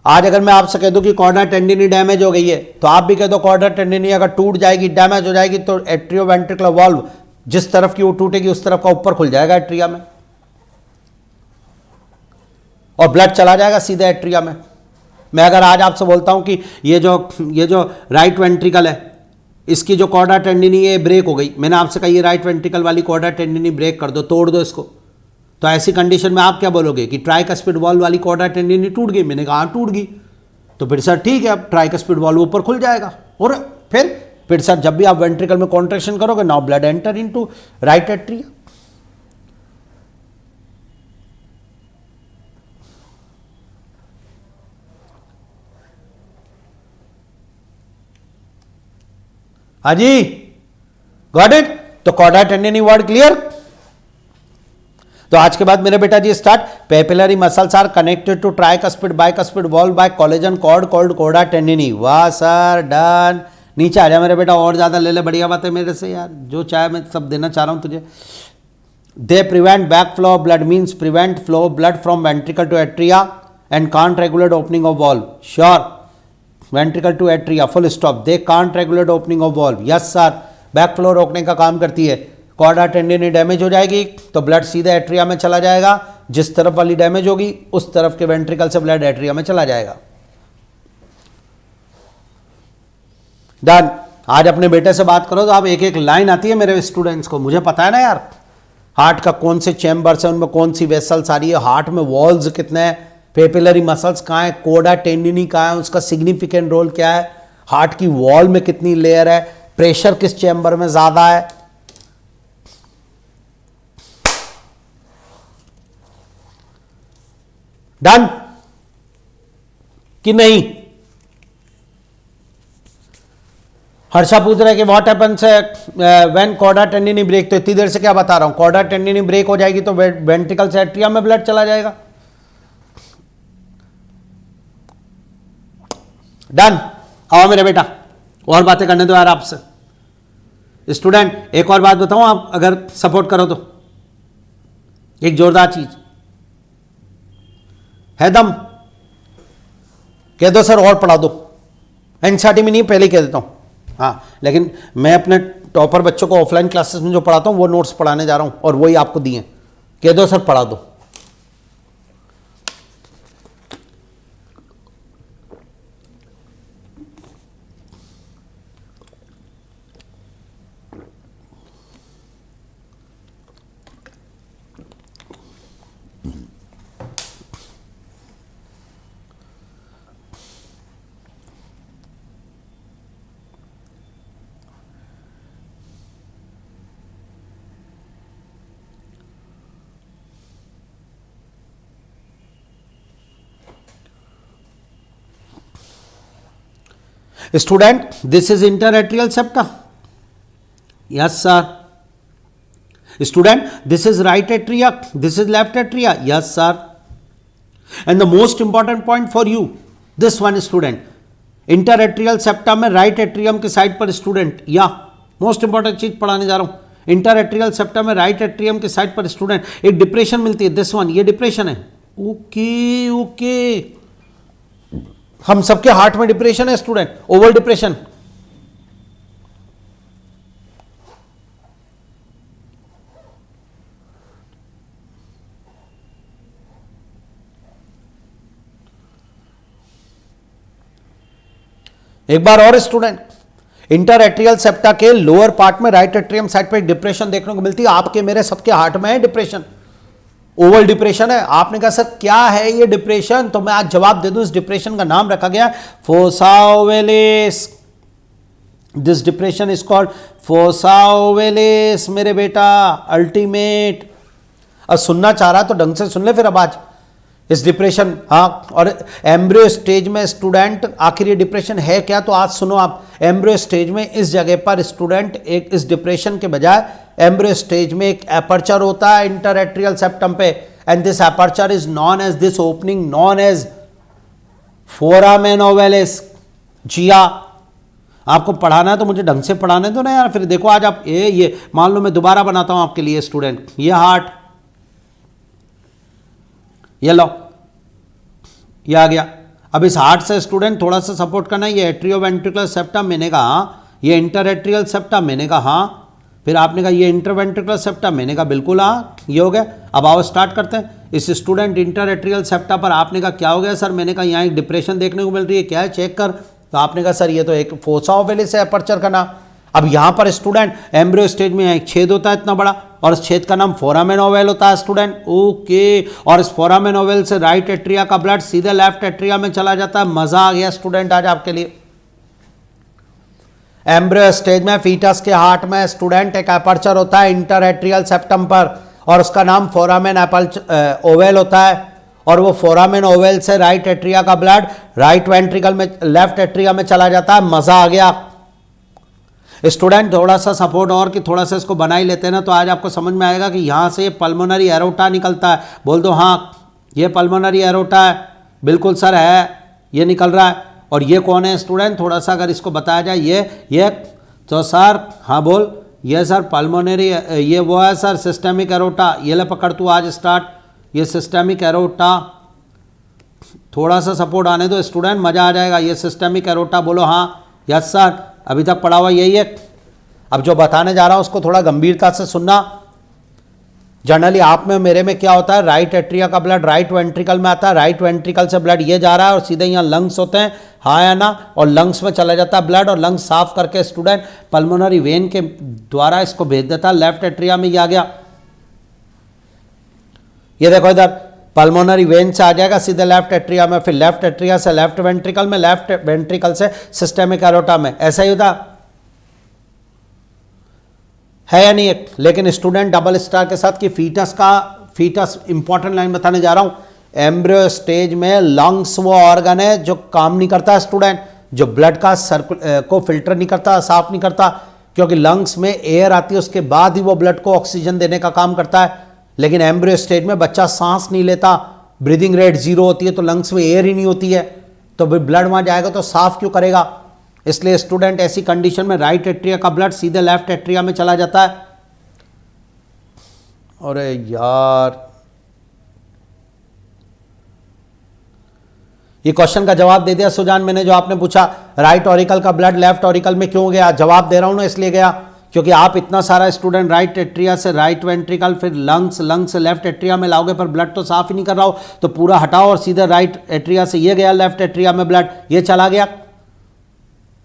आज अगर मैं आपसे कह दूं कि कॉर्डा टेंडिनी डैमेज हो गई है, तो आप भी कह दो कॉर्डा टेंडिनी अगर टूट जाएगी, डैमेज हो जाएगी, तो एट्रियोवेंट्रिकुलर वाल्व जिस तरफ की वो टूटेगी उस तरफ का ऊपर खुल जाएगा एट्रिया में, और ब्लड चला जाएगा सीधे एट्रिया में। मैं अगर आज आपसे बोलता हूं कि ये जो राइट वेंट्रिकल है, इसकी जो कॉर्डा टेंडिनी है ब्रेक हो गई, मैंने आपसे कहा ये राइट वेंट्रिकल वाली कॉर्डा टेंडिनी ब्रेक कर दो, तोड़ दो इसको, तो ऐसी कंडीशन में आप क्या बोलोगे कि ट्राइकस्पिड वाल्व वाली कॉर्डा टेंडिनी टूट गई। मैंने कहा टूट गई, तो फिर सर ठीक है, अब ट्राइकस्पिड वाल्व ऊपर खुल जाएगा, और फिर सर जब भी आप वेंट्रिकल में कॉन्ट्रैक्शन करोगे, now blood enter into right atria. हाँ जी, गॉट इट। तो कॉर्डा टेंडिनी वर्ड क्लियर। तो आज के बाद मेरे बेटा जी start. Papillary muscles are connected to tricuspid bicuspid valve by collagen cord called chordae tendineae. वाह सर, डन। नीचे आ जा मेरे बेटा, और ज्यादा ले ले, बढ़िया बात है मेरे से यार, जो चाहे मैं सब देना चाह रहा हूं तुझे। They prevent back flow of blood, means prevent flow of blood from ventricle to atria and can't regulate opening of valve. Sure, ventricle to atria full stop. They can't regulate opening of valve. Yes sir, back flow रोकने का काम करती है। Chorda टेंडिनी damage हो जाएगी तो blood सीधे atria में चला जाएगा, जिस तरफ वाली डैमेज होगी उस तरफ के वेंट्रिकल से ब्लड एट्रिया में चला जाएगा। डन। आज अपने बेटे से बात करो तो आप एक एक लाइन आती है मेरे स्टूडेंट्स को, मुझे पता है ना यार, हार्ट का कौन से चैम्बर्स है, उनमें कौन सी वेसल्स आ रही है, हार्ट में वॉल्स कितने हैं, पेपिलरी मसल्स कहाँ है, कॉर्डा टेंडिनी कहाँ है, उसका सिग्निफिकेंट रोल क्या है, हार्ट की वॉल में कितनी लेयर है, प्रेशर किस चैम्बर में ज्यादा है। डन कि नहीं? हर्षा पूछ रहे कि what happens when chordae tendineae break. तो इतनी देर से क्या बता रहा हूं, कॉर्डा टेंडिनी ब्रेक हो जाएगी तो वेंट्रिकल से एट्रिया में ब्लड चला जाएगा। डन। आओ मेरे बेटा, और बातें करने दो यार आपसे। स्टूडेंट एक और बात बताऊं, आप अगर सपोर्ट करो तो एक जोरदार चीज है, दम कह दो सर और पढ़ा दो। एनसीईआरटी में नहीं, पहले कह देता हूं। हाँ, लेकिन मैं अपने टॉपर बच्चों को ऑफलाइन क्लासेस में जो पढ़ाता हूं वो नोट्स पढ़ाने जा रहा हूं और वही आपको दिए। कह दो सर पढ़ा दो। Student, this is interatrial septa. Yes sir. Student, this is right atria, this is left atria. Yes sir. And the most important point for you, this one student, interatrial septa में right atrium के side पर student, या most important चीज पढ़ाने जा रहा हूं। Interatrial septa में राइट एट्रियम के साइड पर स्टूडेंट एक डिप्रेशन मिलती है, दिस वन, ये डिप्रेशन है। ओके ओके, हम सबके हार्ट में डिप्रेशन है स्टूडेंट, ओवल डिप्रेशन। एक बार और स्टूडेंट, इंटरएट्रियल सेप्टा के लोअर पार्ट में राइट एट्रियम साइड पे डिप्रेशन देखने को मिलती है। आपके मेरे सबके हार्ट में है डिप्रेशन, ओवल डिप्रेशन है। आपने कहा सर क्या है ये डिप्रेशन, तो मैं आज जवाब दे दूं। इस डिप्रेशन का नाम रखा गया fossa ovalis. This depression is called fossa ovalis मेरे बेटा, अल्टीमेट। अब सुनना चाह रहा तो ढंग से सुन ले फिर अब आज इस डिप्रेशन। हाँ, और एम्ब्रियो स्टेज में स्टूडेंट आखिर ये डिप्रेशन है क्या, तो आज सुनो आप। एम्ब्रियो स्टेज में इस जगह पर स्टूडेंट एक इस डिप्रेशन के बजाय एम्ब्रियो स्टेज में एक एपर्चर होता है इंटरएट्रियल सेप्टम पे, and this aperture is known as, this opening known as foramen ovalis. Jiya, आपको पढ़ाना है तो मुझे ढंग से पढ़ाने दो ना यार। फिर देखो आज आप ये मान लो मैं दोबारा बनाता हूं आपके लिए स्टूडेंट, ये हार्ट, ये लो, ये आ गया। अब इस हार्ट से स्टूडेंट थोड़ा सा सपोर्ट करना है। ये एट्रियोवेंट्रिकुलर सेप्टम, मैंने कहा हाँ। ये इंटरएट्रियल सेप्टम, मैंने कहा हाँ। फिर आपने कहा ये इंटरवेंट्रिकुलर सेप्टम, मैंने कहा बिल्कुल हाँ। ये हो गया। अब आओ स्टार्ट करते हैं। इस स्टूडेंट इंटरएट्रियल सेप्टा पर आपने कहा क्या हो गया सर, मैंने कहा यहाँ एक डिप्रेशन देखने को मिल रही है, क्या है चेक कर। तो आपने कहा सर ये तो एक फोसा ओवेलिस है अपर्चर का नाम। अब यहाँ पर स्टूडेंट एम्ब्रियो स्टेज में एक छेद होता है इतना बड़ा, और इस छेद का नाम फोरामेन ओवेल होता है स्टूडेंट। ओके, और इस फोरामेन ओवेल से राइट एट्रिया का ब्लड सीधे लेफ्ट एट्रिया में चला जाता है। मजा आ गया स्टूडेंट आज आपके लिए। एम्ब्रियो स्टेज में फीटस के हार्ट में स्टूडेंट एक अपर्चर होता है इंटरएट्रियल सेप्टम पर, और उसका नाम फोरामेन ओवेल होता है। और वो फोरामेन ओवेल से राइट एट्रिया का ब्लड राइट वेंट्रिकल में लेफ्ट एट्रिया में चला जाता है। मजा आ गया स्टूडेंट। थोड़ा सा सपोर्ट और कि थोड़ा सा इसको बना ही लेते हैं ना, तो आज आपको समझ में आएगा कि यहाँ से ये पल्मोनरी एरोटा निकलता है। बोल दो हाँ, ये पल्मोनरी एरोटा है। बिल्कुल सर है, ये निकल रहा है। और ये कौन है स्टूडेंट, थोड़ा सा अगर इसको बताया जाए, ये तो सर हाँ बोल, ये सर पल्मोनरी, ये वो है सर सिस्टेमिक एरोटा। ये ले पकड़ तू आज स्टार्ट, ये सिस्टेमिक एरोटा। थोड़ा सा सपोर्ट आने दो स्टूडेंट, मजा आ जाएगा। ये सिस्टेमिक एरोटा, बोलो हाँ यस सर। अभी तक पढ़ा हुआ यही है। अब जो बताने जा रहा हूं उसको थोड़ा गंभीरता से सुनना। जनरली आप में मेरे में क्या होता है, राइट एट्रिया का ब्लड राइट वेंट्रिकल में आता है, राइट वेंट्रिकल से ब्लड ये जा रहा है और सीधे यहाँ लंग्स होते हैं, हाँ या ना, और लंग्स में चला जाता है ब्लड, और लंग्स साफ करके स्टूडेंट पल्मोनरी वेन के द्वारा इसको भेज देता है लेफ्ट एट्रिया में। ये आ गया, ये देखो इधर पल्मोनरी वेन से आ जाएगा सीधे लेफ्ट एट्रिया में, फिर लेफ्ट एट्रिया से लेफ्ट वेंट्रिकल में, लेफ्ट वेंट्रिकल से सिस्टेमिक एरोटा में। ऐसा ही होता है या नहीं एक। लेकिन स्टूडेंट डबल स्टार के साथ कि फीटस इंपॉर्टेंट लाइन बताने जा रहा हूं। एम्ब्रियो स्टेज में लंग्स वो ऑर्गन है जो काम नहीं करता स्टूडेंट, जो ब्लड का को फिल्टर नहीं करता, साफ नहीं करता, क्योंकि लंग्स में एयर आती है उसके बाद ही वो ब्लड को ऑक्सीजन देने का काम करता है। लेकिन एम्ब्रियो स्टेज में बच्चा सांस नहीं लेता, ब्रीदिंग रेट 0 होती है, तो लंग्स में एयर ही नहीं होती है, तो भाई ब्लड वहां जाएगा तो साफ क्यों करेगा। इसलिए स्टूडेंट ऐसी कंडीशन में राइट एट्रिया का ब्लड सीधे लेफ्ट एट्रिया में चला जाता है। अरे यार, ये क्वेश्चन का जवाब दे दिया सुजान मैंने, जो आपने पूछा राइट ऑरिकल का ब्लड लेफ्ट ऑरिकल में क्यों गया। जवाब दे रहा हूं ना इसलिए गया क्योंकि आप इतना सारा स्टूडेंट राइट एट्रिया से राइट वेंट्रिकल फिर लंग्स से लेफ्ट एट्रिया में लाओगे, पर ब्लड तो साफ ही नहीं कर रहा हो, तो पूरा हटाओ और सीधे राइट एट्रिया से ये गया लेफ्ट एट्रिया में ब्लड, ये चला गया।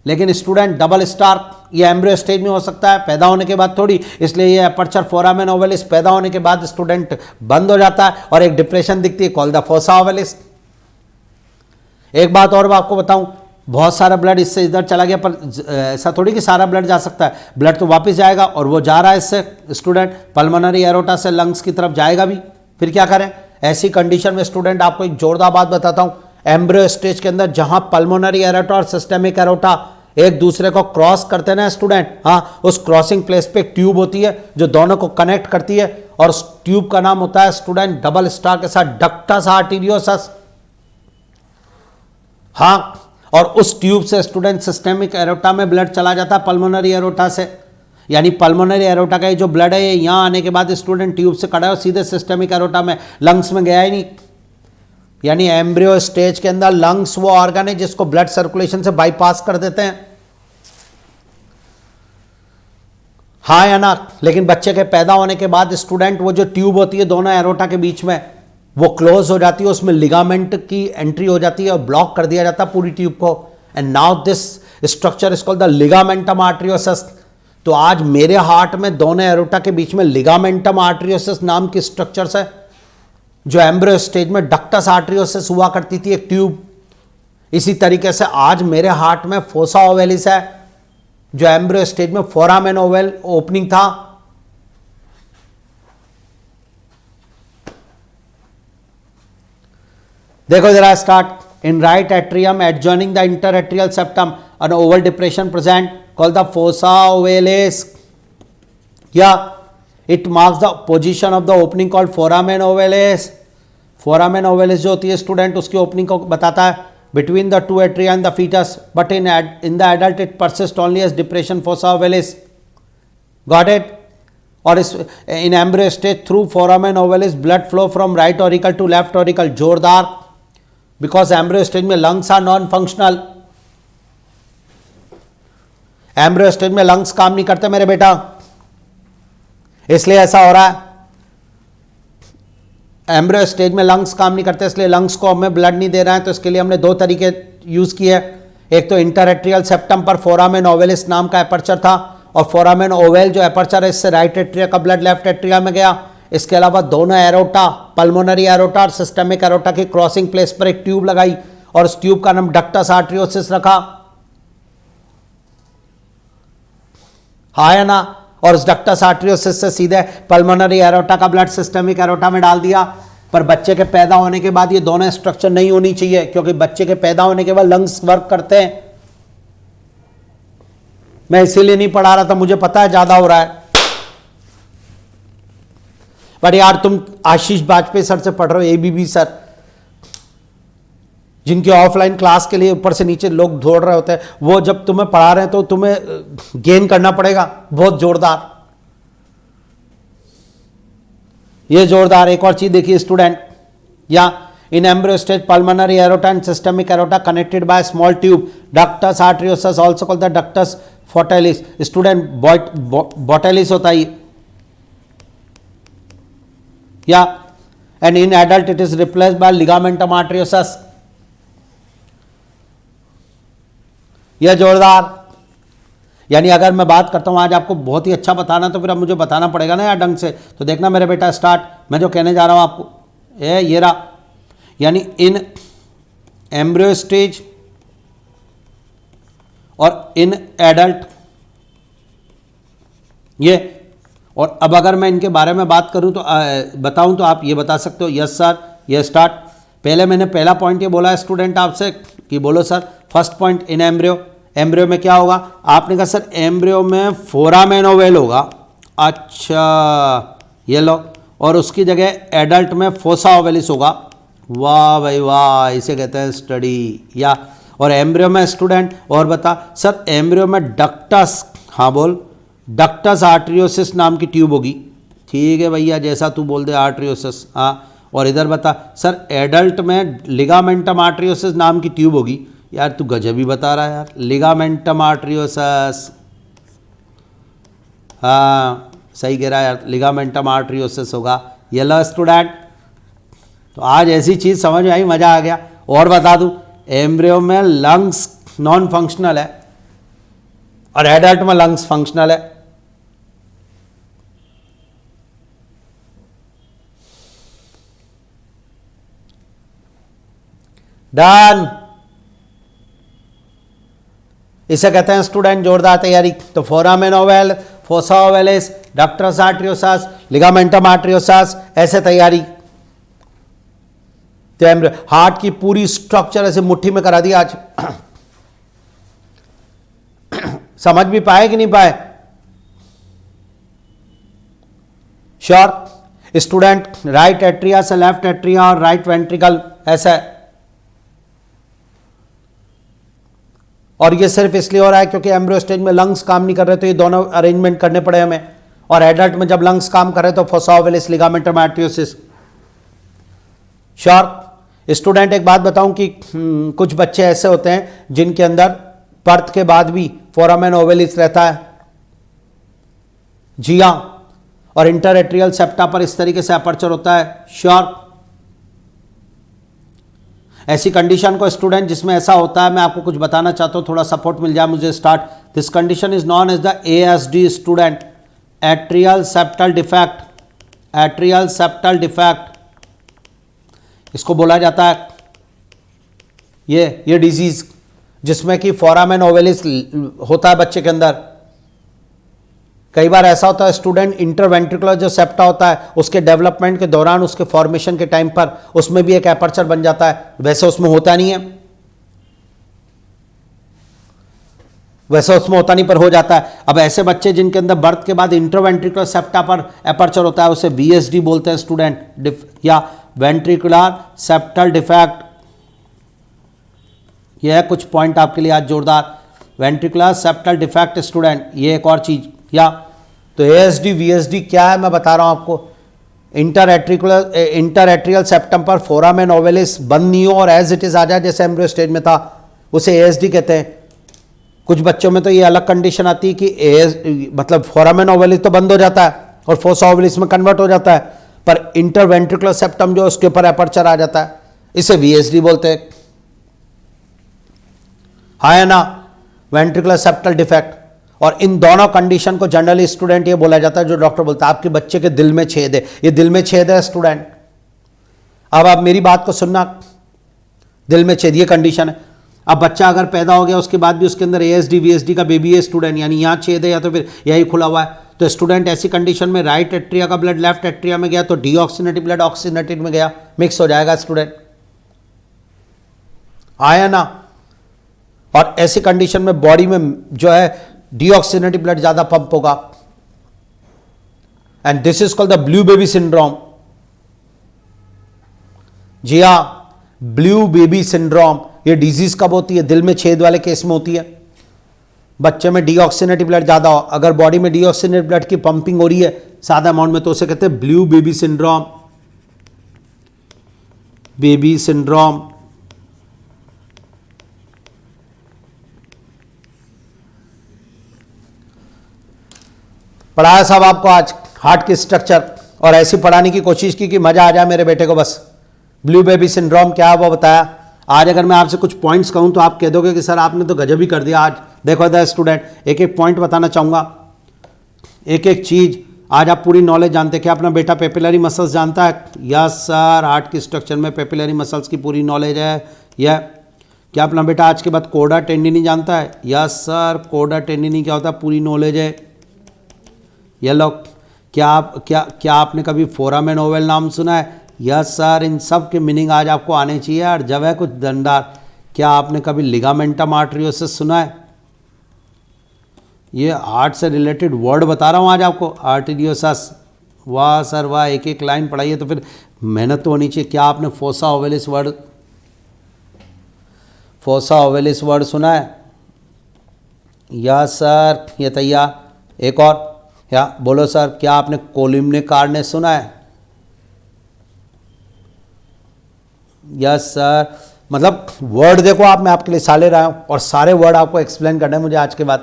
लेकिन स्टूडेंट डबल स्टार ये एम्ब्रियो स्टेज में हो सकता है, पैदा होने के बाद थोड़ी, इसलिए ये अपर्चर फोरामेन ओवेलिस पैदा होने के बाद स्टूडेंट बंद हो जाता है और एक डिप्रेशन दिखती है कॉल्ड द फोसा ओवेलिस। एक बात और मैं आपको बताऊं, बहुत सारा ब्लड इससे इधर चला गया, पर ऐसा थोड़ी कि सारा ब्लड जा सकता है, ब्लड तो वापस जाएगा और वो जा रहा है इससे स्टूडेंट पल्मोनरी एरोटा से लंग्स की तरफ जाएगा भी। फिर क्या करें ऐसी कंडीशन में स्टूडेंट, आपको एक जोरदार बात बताता हूं। एम्ब्रियो स्टेज के अंदर जहां पल्मोनरी एरोटा और सिस्टेमिक एरोटा एक दूसरे को क्रॉस करते हैं ना स्टूडेंट, हाँ, उस क्रॉसिंग प्लेस पे एक ट्यूब होती है जो दोनों को कनेक्ट करती है, और उस ट्यूब का नाम होता है स्टूडेंट डबल स्टार के साथ डक्टस आर्टेरियोसस। हाँ, और उस ट्यूब से स्टूडेंट सिस्टेमिक एरोटा में ब्लड चला जाता है पल्मोनरी एरोटा से, यानी पल्मोनरी एरोटा का ये जो ब्लड है ये यहाँ आने के बाद स्टूडेंट ट्यूब से कड़ा है और सीधे सिस्टेमिक एरोटा में, लंग्स में गया ही नहीं। यानी एम्ब्रियो स्टेज के अंदर लंग्स वो ऑर्गन है जिसको ब्लड सर्कुलेशन से बाईपास कर देते हैं, हाँ या ना। लेकिन बच्चे के पैदा होने के बाद स्टूडेंट वो जो ट्यूब होती है दोनों एरोटा के बीच में, वो क्लोज हो जाती है, उसमें लिगामेंट की एंट्री हो जाती है और ब्लॉक कर दिया जाता है पूरी ट्यूब को, and now this structure is called the ligamentum arteriosus. तो आज मेरे हार्ट में दोनों एरोटा के बीच में लिगामेंटम आर्टेरियोसस नाम की स्ट्रक्चर्स है, जो एम्ब्रियो स्टेज में डक्टस आर्टेरियोसस हुआ करती थी एक ट्यूब। इसी तरीके से आज मेरे हार्ट में फोसा ओवेलिस है, जो एम्ब्रियो स्टेज में फोरामेन ओवेल ओपनिंग था। देखो जरा start in right atrium adjoining the inter atrial septum an oval depression present called the fossa ovalis. Yeah, it marks the position of the opening called foramen ovalis. Foramen ovalis जो होती है student उसकी opening को बताता है between the two atria and the fetus, but in the adult it persists only as depression fossa ovalis. Got it? और इस in embryo stage through foramen ovalis blood flow from right auricle to left auricle, जोरदार, because embryo stage में lungs are non functional. Embryo stage में lungs काम नहीं करते मेरे बेटा, इसलिए ऐसा हो रहा है। एम्ब्रियो स्टेज में लंग्स काम नहीं करते, इसलिए लंग्स को हमें ब्लड नहीं दे रहा है। तो इसके लिए हमने दो तरीके यूज किए। एक तो इंटरएट्रियल सेप्टम पर फोरामेन ओवेलिस नाम का एपर्चर था, और फोरामेन ओवेल जो एपर्चर है, इससे राइट एट्रिया का ब्लड लेफ्ट एट्रिया में गया। इसके अलावा दोनों एरोटा, पल्मोनरी एरोटा और सिस्टमिक एरोटा की क्रॉसिंग प्लेस पर एक ट्यूब लगाई, और उस ट्यूब का नाम डक्टस आर्टरियोसिस रखा, हाँ या ना। और उस डक्टस आर्टरियोसिस से सीधे पल्मोनरी एरोटा का ब्लड सिस्टमिक एरोटा में डाल दिया। पर बच्चे के पैदा होने के बाद ये दोनों स्ट्रक्चर नहीं होनी चाहिए, क्योंकि बच्चे के पैदा होने के बाद लंग्स वर्क करते हैं। मैं इसीलिए नहीं पढ़ा रहा था, मुझे पता है ज्यादा हो रहा है। पर यार तुम आशीष वाजपेयी सर से पढ़ रहे हो, एबीबी सर, जिनकी ऑफलाइन क्लास के लिए ऊपर से नीचे लोग दौड़ रहे होते हैं, वो जब तुम्हें पढ़ा रहे हैं तो तुम्हें गेन करना पड़ेगा बहुत जोरदार। ये जोरदार। एक और चीज देखिए स्टूडेंट, या in embryo stage pulmonary aorta and systemic aorta connected by small tube, ductus arteriosus also called the ductus fortalis. Student botalis होता है, या and in adult it is replaced by ligamentum arteriosus. यह जोरदार। यानी अगर मैं बात करता हूं आज आपको बहुत ही अच्छा बताना, तो फिर अब मुझे बताना पड़ेगा ना यार ढंग से। तो देखना मेरे बेटा, स्टार्ट, मैं जो कहने जा रहा हूं आपको, ये रहा। यानी इन एम्ब्रियो स्टेज और इन एडल्ट, ये। और अब अगर मैं इनके बारे में बात करूं तो बताऊं तो आप ये बता सकते हो, यस सर, ये स्टार्ट। पहले मैंने पहला पॉइंट ये बोला है स्टूडेंट आपसे कि बोलो sir, first point in embryo, embryo में क्या होगा? आपने कहा सर एम्ब्रियो में फोरामेन ओवेल होगा। अच्छा, ये लो। और उसकी जगह एडल्ट में फोसा ओवेलिस होगा। वाह भाई वाह, इसे कहते हैं स्टडी। या और एम्ब्रियो में स्टूडेंट, और बता सर एम्ब्रियो में डक्टस, हाँ बोल, डक्टस आर्टरियोसिस नाम की ट्यूब होगी। ठीक है भैया, जैसा तू बोल दे, आर्टरियोसिस, हाँ। और इधर बता सर एडल्ट में लिगामेंटम आर्टरियोसिस नाम की ट्यूब होगी। यार तू गजब ही बता रहा है यार, लिगामेंटम आर्टरियोसिस, हाँ सही कह रहा है यार, लिगामेंटम आर्टरियोसिस होगा। ये लो स्टूडेंट, तो आज ऐसी चीज़ समझ में आई, मज़ा आ गया। और बता दूं, एम्ब्रियो में लंग्स नॉन फंक्शनल है और एडल्ट में लंग्स फंक्शनल है। डन। इसे कहते हैं स्टूडेंट जोरदार तैयारी। तो foramen ovale, fossa ovalis, ductus arteriosus, ligamentum arteriosus, ऐसे तैयारी। तो हार्ट की पूरी स्ट्रक्चर ऐसे मुट्ठी में करा दिया आज। समझ भी पाए कि नहीं पाए? श्योर स्टूडेंट, राइट एट्रिया से लेफ्ट एट्रिया और राइट वेंट्रिकल ऐसा है। और ये सिर्फ इसलिए हो रहा है क्योंकि एम्ब्रियो स्टेज में लंग्स काम नहीं कर रहे, तो ये दोनों अरेंजमेंट करने पड़े हमें। और एडल्ट में जब लंग्स काम कर रहे तो fossa ovalis, ligamentum आर्टरियोसिस। Sure student, एक बात बताऊं कि कुछ बच्चे ऐसे होते हैं जिनके अंदर बर्थ के बाद भी फोरामेन ओवेलिस रहता है। जी हां, और इंटरएट्रियल सेप्टा पर इस तरीके से अपर्चर होता है। श्योर, ऐसी कंडीशन को स्टूडेंट जिसमें ऐसा होता है, मैं आपको कुछ बताना चाहता हूं, थोड़ा सपोर्ट मिल जाए मुझे। Start. This condition is known as the ASD student, atrial septal defect. Atrial septal defect इसको बोला जाता है। ये डिजीज जिसमें कि फोरामेन ओवेलिस होता है बच्चे के अंदर। कई बार ऐसा होता है स्टूडेंट, इंटरवेंट्रिकुलर जो सेप्टा होता है उसके डेवलपमेंट के दौरान, उसके फॉर्मेशन के टाइम पर उसमें भी एक एपर्चर बन जाता है। वैसे उसमें होता नहीं है, वैसे उसमें होता नहीं, पर हो जाता है। अब ऐसे बच्चे जिनके अंदर बर्थ के बाद इंटरवेंट्रिकुलर सेप्टा पर एपर्चर होता है, उसे VSD बोलते हैं स्टूडेंट, या वेंट्रिकुलर सेप्टल डिफेक्ट। यह है कुछ पॉइंट आपके लिए आज जोरदार। वेंट्रिकुलर सेप्टल डिफेक्ट स्टूडेंट, ये एक और चीज। या तो एएसडी वीएसडी क्या है मैं बता रहा हूं आपको। इंटरएट्रियल सेप्टम पर फोरामेन ओवेलिस बंद नहीं हो और एज इट इज आ जाए जैसे एम्ब्रियो स्टेज में था, उसे एएसडी कहते हैं। कुछ बच्चों में तो ये अलग कंडीशन आती है कि मतलब फोरामेन ओवेलिस तो बंद हो जाता है और फोसा ओवेलिस में कन्वर्ट हो जाता है, पर इंटरवेंट्रिकुलर सेप्टम जो उसके ऊपर एपर्चर आ जाता है, इसे वीएसडी बोलते हैं। हाँ है ना, वेंट्रिकुलर सेप्टल डिफेक्ट। और इन दोनों कंडीशन को जनरली स्टूडेंट ये बोला जाता है, जो डॉक्टर बोलता है आपके बच्चे के दिल में छेद है, ये दिल में छेद है स्टूडेंट। अब आप मेरी बात को सुनना, दिल में छेद ये कंडीशन है। अब बच्चा अगर पैदा हो गया उसके बाद भी उसके अंदर एएसडी वीएसडी का बेबी है स्टूडेंट, यानी यहाँ छेद है या तो फिर यही खुला हुआ है, तो स्टूडेंट ऐसी कंडीशन में राइट एट्रिया का ब्लड लेफ्ट एट्रिया में गया तो डीऑक्सीनेटेड ब्लड ऑक्सीनेटेड में गया, मिक्स हो जाएगा स्टूडेंट, आया ना। और ऐसी कंडीशन में बॉडी में जो है डीऑक्सीनेटेड ब्लड ज्यादा पंप होगा, and this is called the blue baby syndrome. जी हां, ब्लू बेबी सिंड्रोम। ये डिजीज कब होती है? दिल में छेद वाले केस में होती है। बच्चे में डीऑक्सीनेटेड ब्लड ज्यादा हो, अगर बॉडी में डीऑक्सीनेटेड ब्लड की पंपिंग हो रही है ज्यादा अमाउंट में, तो उसे कहते हैं blue baby syndrome. Baby syndrome. पढ़ाया साहब आपको आज हार्ट की स्ट्रक्चर, और ऐसी पढ़ाने की कोशिश की कि मजा आ जाए मेरे बेटे को। बस ब्लू बेबी सिंड्रोम क्या है वो बताया। आज अगर मैं आपसे कुछ पॉइंट्स कहूं तो आप कह दोगे कि सर आपने तो गजब ही कर दिया आज। देखो द स्टूडेंट, एक एक पॉइंट बताना चाहूंगा, एक एक चीज। आज आप पूरी नॉलेज जानते हैं। क्या अपना बेटा पेपिलरी मसल्स जानता है? यस सर, हार्ट की स्ट्रक्चर में पेपिलरी मसल्स की पूरी नॉलेज है। यह क्या अपना बेटा आज के बाद कोडा टेंडिनी जानता है? यस सर, कोडा टेंडिनी क्या होता है पूरी नॉलेज है। ये लोग क्या आपने कभी फोरामेन ओवेल नाम सुना है? यस सर, इन सब के मीनिंग आज आपको आने चाहिए यार, जब है कुछ दंडार। क्या आपने कभी लिगामेंटम आर्टरियोसिस सुना है? ये हार्ट से रिलेटेड वर्ड बता रहा हूँ आज आपको, आर्टरियोसिस। वाह सर वाह, एक एक लाइन पढ़ाइए तो फिर मेहनत तो होनी चाहिए। क्या आपने फोसा ओवेलिस वर्ड सुना है? यस सर, ये तैयार। एक और या बोलो सर, क्या आपने कोलिम्ने कार्ने सुना है? Yes sir. मतलब वर्ड देखो आप, मैं आपके लिए साले रहा हूं और सारे वर्ड आपको एक्सप्लेन करना है मुझे आज के बाद।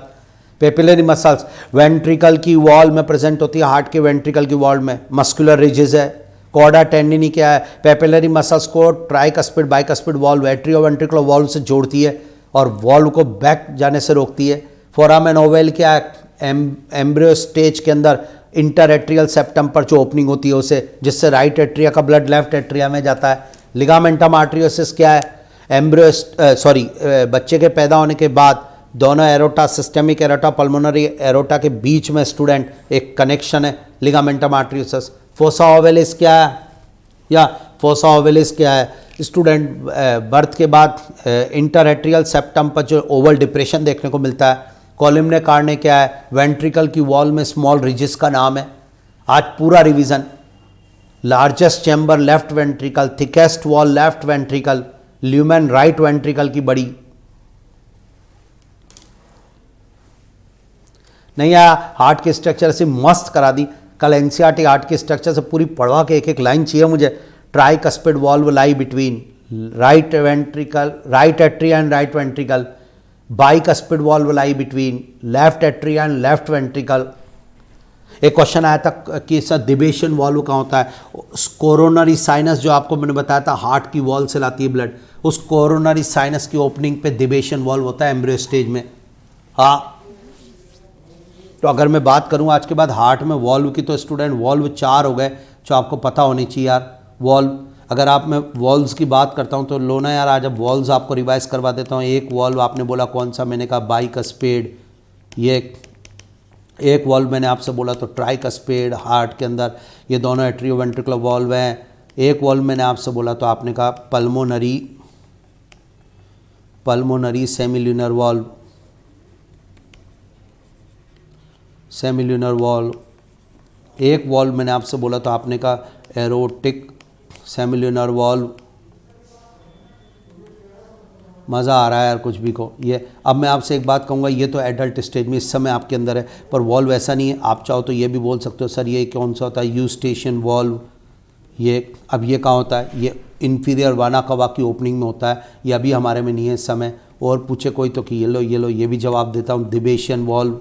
पेपिलरी मसल्स वेंट्रिकल की वॉल में प्रेजेंट होती है, हार्ट के वेंट्रिकल की वॉल में मस्कुलर रिजेस है। कॉर्डा टेंडिनी क्या है? पेपिलरी मसल्स को tricuspid bicuspid valve atrio ventricular valve से जोड़ती है और वॉल्व को बैक जाने से रोकती है। फोरामेन ओवेल क्या है? एम्ब्रियो स्टेज के अंदर इंटरएट्रियल सेप्टम पर जो ओपनिंग होती है उसे, जिससे राइट एट्रिया का ब्लड लेफ्ट एट्रिया में जाता है। लिगामेंटम आर्टरियोसिस क्या है? बच्चे के पैदा होने के बाद दोनों aorta, systemic aorta, pulmonary aorta के बीच में स्टूडेंट एक कनेक्शन है, लिगामेंटम आर्टरियोसिस। फोसा ओवेलिस क्या है? या फोसा ओवेलिस क्या है स्टूडेंट? बर्थ के बाद इंटरएट्रियल सेप्टम पर जो ओवल डिप्रेशन देखने को मिलता है। कॉलिम्ने कार्ने क्या है? वेंट्रिकल की वॉल में स्मॉल रिजेस का नाम है। आज पूरा revision. Largest chamber left ventricle, thickest wall left ventricle, lumen right ventricle की बड़ी। नहीं आया? हार्ट की स्ट्रक्चर से मस्त करा दी। कल एनसीईआरटी हार्ट की स्ट्रक्चर से पूरी पढ़वा के एक एक लाइन चाहिए मुझे। Tricuspid valve lie between right ventricle, right atria and right ventricle. Bicuspid valve lie between left atria and left ventricle. एक क्वेश्चन आया था कि सर दिबेशियन वॉल्व कहाँ होता है? कोरोनरी साइनस जो आपको मैंने बताया था हार्ट की वॉल से लाती है ब्लड, उस कोरोनरी साइनस की ओपनिंग पे दिबेशियन वॉल्व होता है एम्ब्रियो स्टेज में। हाँ, तो अगर मैं बात करूं आज के बाद हार्ट में वॉल्व की, तो स्टूडेंट वॉल्व 4 हो गए जो आपको पता होनी चाहिए यार। वॉल्व, अगर आप मैं वॉल्व्स की बात करता हूं तो लो ना यार, आज अब वॉल्व्स आपको रिवाइज करवा देता हूं। एक वॉल्व आपने बोला कौन सा? मैंने कहा बाइकस्पिड। ये एक वॉल्व मैंने आपसे बोला तो ट्राइकस्पिड हार्ट के अंदर, ये दोनों एट्रियो वेंट्रिकुलर वॉल्व हैं। एक वॉल्व मैंने आपसे बोला तो आपने कहा pulmonary semilunar valve, semilunar valve. एक वॉल्व मैंने आपसे बोला तो आपने कहा एरोटिक सेमिल्यूनर वॉल्व। मज़ा आ रहा है यार कुछ भी को। ये अब मैं आपसे एक बात कहूँगा, ये तो एडल्ट स्टेज में इस समय आपके अंदर है, पर वॉल्व ऐसा नहीं है। आप चाहो तो ये भी बोल सकते हो सर ये कौन सा होता है, यूस्टेशियन वॉल्व। ये अब ये कहाँ होता है, ये इन्फीरियर वाना कवा की ओपनिंग में होता है, ये अभी हमारे में नहीं है इस समय। और पूछे कोई तो कि ये लो ये भी जवाब देता हूँ, दिबेशियन वॉल्व।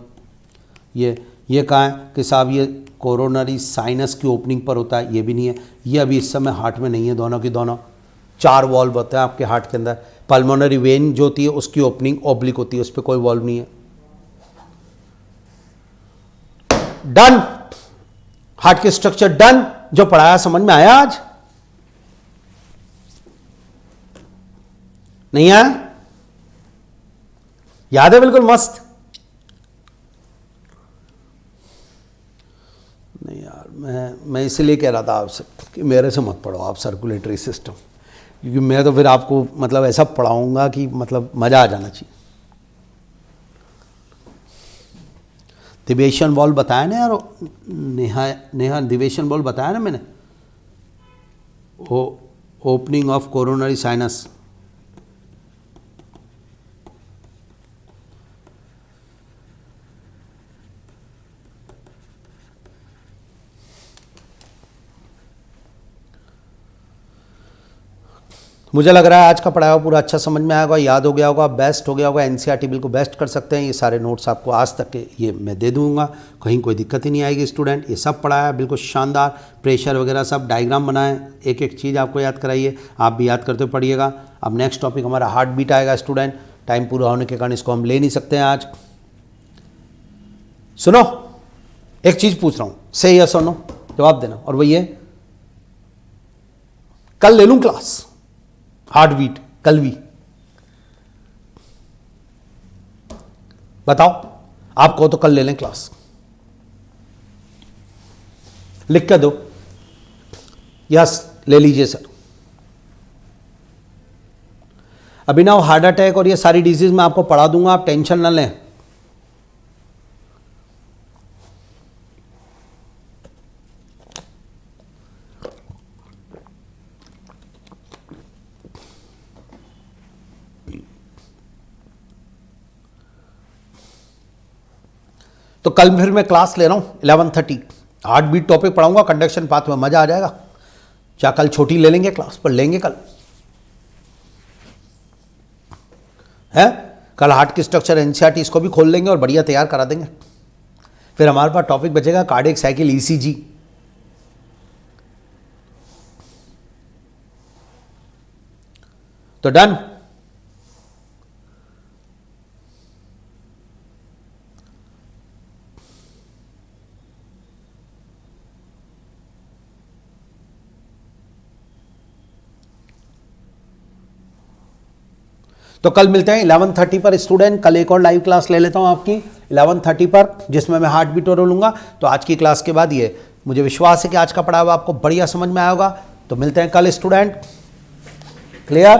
ये कहाँ है कि साहब ये कोरोनरी साइनस की ओपनिंग पर होता है, ये भी नहीं है। ये अभी इस समय हार्ट में नहीं है, दोनों की दोनों। 4 वॉल्व होते हैं आपके हार्ट के अंदर। पल्मोनरी वेन जो होती है उसकी ओपनिंग ऑब्लिक होती है, उस पर कोई वॉल्व नहीं है। डन, हार्ट के स्ट्रक्चर डन। जो पढ़ाया समझ में आया आज? नहीं आया? याद है बिल्कुल मस्त? नहीं यार, मैं इसलिए कह रहा था आपसे कि मेरे से मत पढ़ो आप सर्कुलेटरी सिस्टम, क्योंकि मैं तो फिर आपको मतलब ऐसा पढ़ाऊंगा कि मतलब मज़ा आ जाना चाहिए। दिबेशियन वॉल्व बताया ना यार, नेहा दिबेशियन वॉल्व बताया ना मैंने, ओपनिंग ऑफ कोरोनरी साइनस। मुझे लग रहा है आज का पढ़ाया हुआ पूरा अच्छा समझ में आया होगा, याद हो गया होगा, बेस्ट हो गया होगा। एनसीईआरटी बिल्कुल बेस्ट कर सकते हैं। ये सारे नोट्स आपको आज तक के ये मैं दे दूंगा, कहीं कोई दिक्कत ही नहीं आएगी स्टूडेंट। ये सब पढ़ाया है बिल्कुल शानदार, प्रेशर वगैरह सब डायग्राम बनाए, एक एक चीज़ आपको याद कराइए, आप भी याद करते पढ़िएगा। अब नेक्स्ट टॉपिक हमारा हार्ट बीट आएगा स्टूडेंट। टाइम पूरा होने के कारण इसको हम ले नहीं सकते हैं आज। सुनो, एक चीज़ पूछ रहा हूँ, से यस और नो जवाब देना, और वही है कल ले लूँ क्लास हार्ट बीट, कल भी? बताओ, आप कहो तो कल ले लें क्लास, लिख कर दो यस ले लीजिए सर। अभी ना हार्ट अटैक और ये सारी डिजीज मैं आपको पढ़ा दूंगा, आप टेंशन ना लें। तो कल फिर मैं क्लास ले रहा हूँ 11:30, हार्ट बीट टॉपिक पढ़ाऊंगा, कंडक्शन पाथ में मजा आ जाएगा। क्या कल छोटी ले लेंगे क्लास, पर लेंगे कल है? कल हार्ट की स्ट्रक्चर एनसीईआरटी इसको भी खोल लेंगे और बढ़िया तैयार करा देंगे। फिर हमारे पास टॉपिक बचेगा कार्डियक साइकिल, ईसीजी। तो डन। तो कल मिलते हैं 11:30 पर स्टूडेंट। कल एक और लाइव क्लास ले लेता हूं आपकी 11:30 पर, जिसमें मैं हार्ट बीट और लूंगा। तो आज की क्लास के बाद ये मुझे विश्वास है कि आज का पढ़ा हुआ आपको बढ़िया समझ में आया होगा। तो मिलते हैं कल स्टूडेंट। क्लियर?